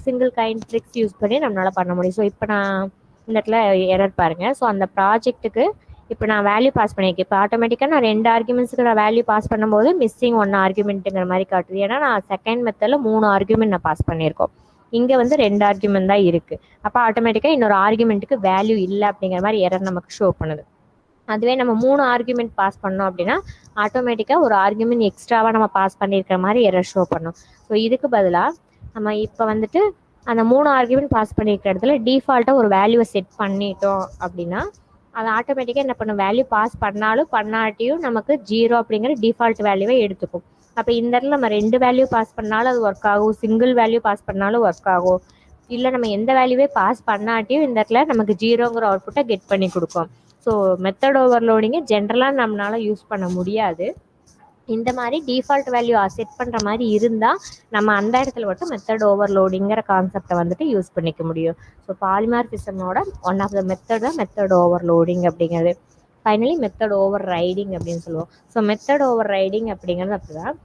சிங்கிள் கைண்ட் ட்ரிக்ஸ் யூஸ் பண்ணி நம்மளால் பண்ண முடியும். ஸோ இப்போ நான் இந்த இடத்துல எரர் பாருங்கள். ஸோ அந்த ப்ராஜெக்ட்டுக்கு இப்போ நான் வேல்யூ பாஸ் பண்ணியிருக்கேன். இப்போ ஆட்டோமேட்டிக்காக நான் 2 ஆர்குமெண்ட்ஸுக்கு நான் வேல்யூ பாஸ் பண்ணும்போது மிஸ்ஸிங் 1 ஆர்குமெண்ட்டுங்கிற மாதிரி காட்டுது. ஏன்னா நான் செகண்ட் மெத்தடில் 3 ஆர்குமெண்ட் நான் பாஸ் பண்ணியிருக்கோம், இங்கே வந்து 2 ஆர்குமெண்ட் தான் இருக்குது. அப்போ ஆட்டோமேட்டிக்காக இன்னொரு ஆர்குமெண்ட்டுக்கு வேல்யூ இல்லை அப்படிங்கிற மாதிரி எரர் நமக்கு ஷோ பண்ணுது. அதுவே நம்ம 3 ஆர்குமெண்ட் பாஸ் பண்ணோம் அப்படின்னா ஆட்டோமேட்டிக்காக ஒரு ஆர்குமெண்ட் எக்ஸ்ட்ராவாக நம்ம பாஸ் பண்ணியிருக்கிற மாதிரி எரர் ஷோ பண்ணும். ஸோ இதுக்கு பதிலாக நம்ம இப்போ வந்துட்டு அந்த 3 ஆர்குமெண்ட் பாஸ் பண்ணியிருக்கிற இடத்துல டிஃபால்ட்டாக ஒரு வேல்யூவை செட் பண்ணிட்டோம் அப்படின்னா அது ஆட்டோமேட்டிக்காக என்ன பண்ணும், வேல்யூ பாஸ் பண்ணாலும் பண்ணாட்டியும் நமக்கு 0 அப்படிங்கிற டிஃபால்ட் வேல்யூவை எடுத்துக்கும். அப்போ இந்த இடத்துல நம்ம 2 வேல்யூ பாஸ் பண்ணாலும் அது ஒர்க் ஆகும், சிங்கிள் வேல்யூ பாஸ் பண்ணாலும் ஒர்க் ஆகும். இல்லை நம்ம எந்த வேல்யூவே பாஸ் பண்ணாட்டியும் இந்த இடத்துல நமக்கு 0ங்கிற அவுட்புட்டை கெட் பண்ணி கொடுக்கும். ஸோ மெத்தட் ஓவர்லோடிங்கை ஜென்ரலாக நம்மளால் யூஸ் பண்ண முடியாது. இந்த மாதிரி டிஃபால்ட் வேல்யூ செட் பண்ணுற மாதிரி இருந்தால் நம்ம அந்த இடத்துல மட்டும் மெத்தட் ஓவர்லோடிங்கிற கான்செப்டை வந்துட்டு யூஸ் பண்ணிக்க முடியும். ஸோ பாலிமார்பிசமோட ஒன் ஆஃப் த மெத்தட் தான் மெத்தட் ஓவர்லோடிங் அப்படிங்கிறது. ஃபைனலி மெத்தட் ஓவர் ரைடிங் அப்படின்னு சொல்லுவோம். ஸோ மெத்தட் ஓவர் ரைடிங் அப்படிங்கிறது அப்படிதான்,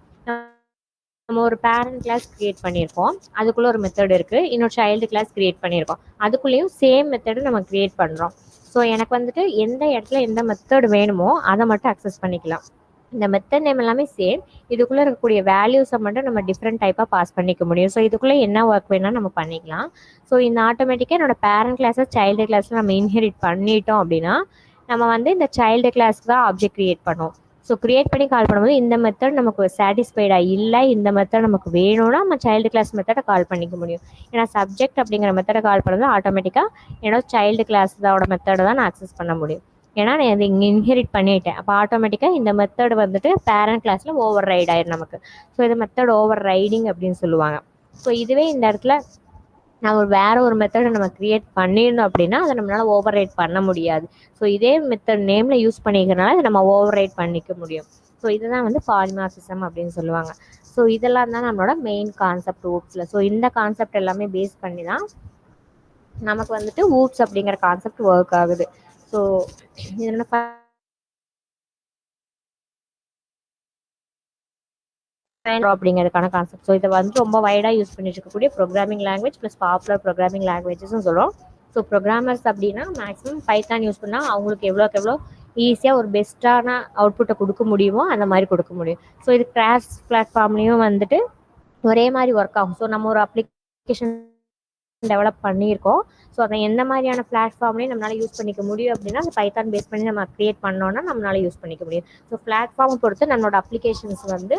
நம்ம ஒரு பேரண்ட் கிளாஸ் கிரியேட் பண்ணியிருக்கோம், அதுக்குள்ளே ஒரு மெத்தட் இருக்குது, இன்னொரு சைல்டு கிளாஸ் கிரியேட் பண்ணியிருக்கோம், அதுக்குள்ளேயும் சேம் மெத்தடு நம்ம கிரியேட் பண்ணுறோம். ஸோ எனக்கு வந்துட்டு எந்த இடத்துல எந்த மெத்தட் வேணுமோ அதை மட்டும் அக்சஸ் பண்ணிக்கலாம். இந்த மெத்தட் நேம் எல்லாமே சேம், இதுக்குள்ளே இருக்கக்கூடிய வேல்யூஸை மட்டும் நம்ம டிஃப்ரெண்ட் டைப்பாக பாஸ் பண்ணிக்க முடியும். ஸோ இதுக்குள்ளே என்ன ஒர்க் வேணால் நம்ம பண்ணிக்கலாம். ஸோ இந்த ஆட்டோமேட்டிக்காக என்னோட பேரண்ட் கிளாஸை சைல்டு கிளாஸில் நம்ம இன்ஹெரிட் பண்ணிட்டோம் அப்படின்னா நம்ம வந்து இந்த சைல்டு கிளாஸ்க்கு தான் ஆப்ஜெக்ட் கிரியேட் பண்ணுவோம். ஸோ கிரியேட் பண்ணி கால் பண்ணும்போது இந்த மெத்தட் நமக்கு சாட்டிஸ்ஃபைடாக இல்லை, இந்த மெத்தட் நமக்கு வேணும்னா நம்ம சைல்டு கிளாஸ் மெத்தடை கால் பண்ணிக்க முடியும். ஏன்னா சப்ஜெக்ட் அப்படிங்கிற மெத்தடை கால் பண்ணுறது ஆட்டோமேட்டிக்காக என்னோட சைல்டு கிளாஸோட மெத்தடை தான் நான் அக்சஸ் பண்ண முடியும். ஏன்னா நான் இதை இங்கே இன்ஹெரிட் பண்ணிட்டேன். அப்போ ஆட்டோமேட்டிக்காக இந்த மெத்தட் வந்துட்டு பேரண்ட் கிளாஸில் ஓவர் ரைட் ஆயிடும் நமக்கு. ஸோ இது மெத்தட் ஓவர் ரைடிங் அப்படின்னு சொல்லுவாங்க. ஸோ இதுவே இந்த இடத்துல நம்ம வேற ஒரு மெத்தடை நம்ம கிரியேட் பண்ணிடணும் அப்படின்னா அதை நம்மளால் ஓவர் ரைட் பண்ண முடியாது. ஸோ இதே மெத்தட் நேமில் யூஸ் பண்ணிக்கிறனால அதை நம்ம ஓவர் ரைட் பண்ணிக்க முடியும். ஸோ இதுதான் வந்து பாலிமார்பிசம் அப்படின்னு சொல்லுவாங்க. ஸோ இதெல்லாம் தான் நம்மளோட மெயின் கான்செப்ட் ஊப்ஸில். ஸோ இந்த கான்செப்ட் எல்லாமே பேஸ் பண்ணி தான் நமக்கு வந்துட்டு ஊப்ஸ் அப்படிங்கிற கான்செப்ட் ஒர்க் ஆகுது. ஸோ இதனோட அப்படிங்கிறதுக்கான கான்செப்ட். ஸோ இதை வந்து ரொம்ப வைடாக யூஸ் பண்ணிட்டு இருக்கக்கூடிய programming language plus popular programming லாங்குவேஜஸ்ன்னு சொல்கிறோம். ஸோ ப்ரோக்ராமர்ஸ் அப்படின்னா மேக்ஸிமம் பைத்தான் யூஸ் பண்ணால் அவங்களுக்கு எவ்வளோ ஈஸியாக ஒரு பெஸ்ட்டான அவுட்புட்டை கொடுக்க முடியுமோ அந்த மாதிரி கொடுக்க முடியும். ஸோ இது கிளாஸ் பிளாட்ஃபார்ம்லேயும் வந்துட்டு ஒரே மாதிரி ஒர்க் ஆகும். ஸோ நம்ம ஒரு அப்ளிகேஷன் டெவலப் பண்ணியிருக்கோம், ஸோ அதை எந்த மாதிரியான பிளாட்ஃபார்ம்லேயும் நம்மளால் யூஸ் பண்ணிக்க முடியும் அப்படின்னா அந்த பைத்தான் பேஸ் பண்ணி நம்ம க்ரியேட் பண்ணோன்னா நம்மளால் யூஸ் பண்ணிக்க முடியும். ஸோ பிளாட்ஃபார்மை பொறுத்து நம்மளோட அப்ளிகேஷன்ஸ் வந்து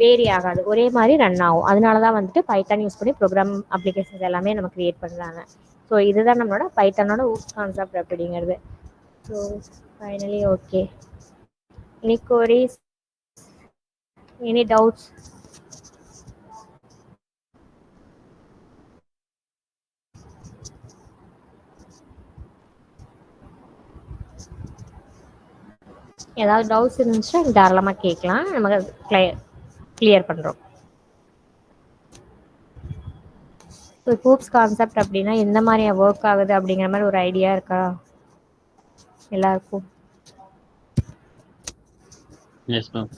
வேரி ஆகாது, ஒரே மாதிரி ரன் ஆகும். அதனால தான் வந்துட்டு பைத்தான் யூஸ் பண்ணி ப்ரோக்ராம் அப்ளிகேஷன்ஸ் எல்லாமே நம்ம க்ரியேட் பண்ணுறாங்க. ஸோ இதுதான் நம்மளோட பைத்தானோட ஊப்ஸ் கான்செப்ட் அப்படிங்கிறது. So finally okay, any queries, any doubts? ஏதாவது டவுட்ஸ் இருந்துச்சுன்னா தாராளமாக கேட்கலாம், நமக்கு கிளியர் பண்ணுறோம். ஸோ ஹூப்ஸ் கான்செப்ட் அப்படின்னா எந்த மாதிரி ஒர்க் ஆகுது அப்படிங்கிற மாதிரி ஒரு ஐடியா இருக்கா எல்லாருக்கும்? Yes ma'am.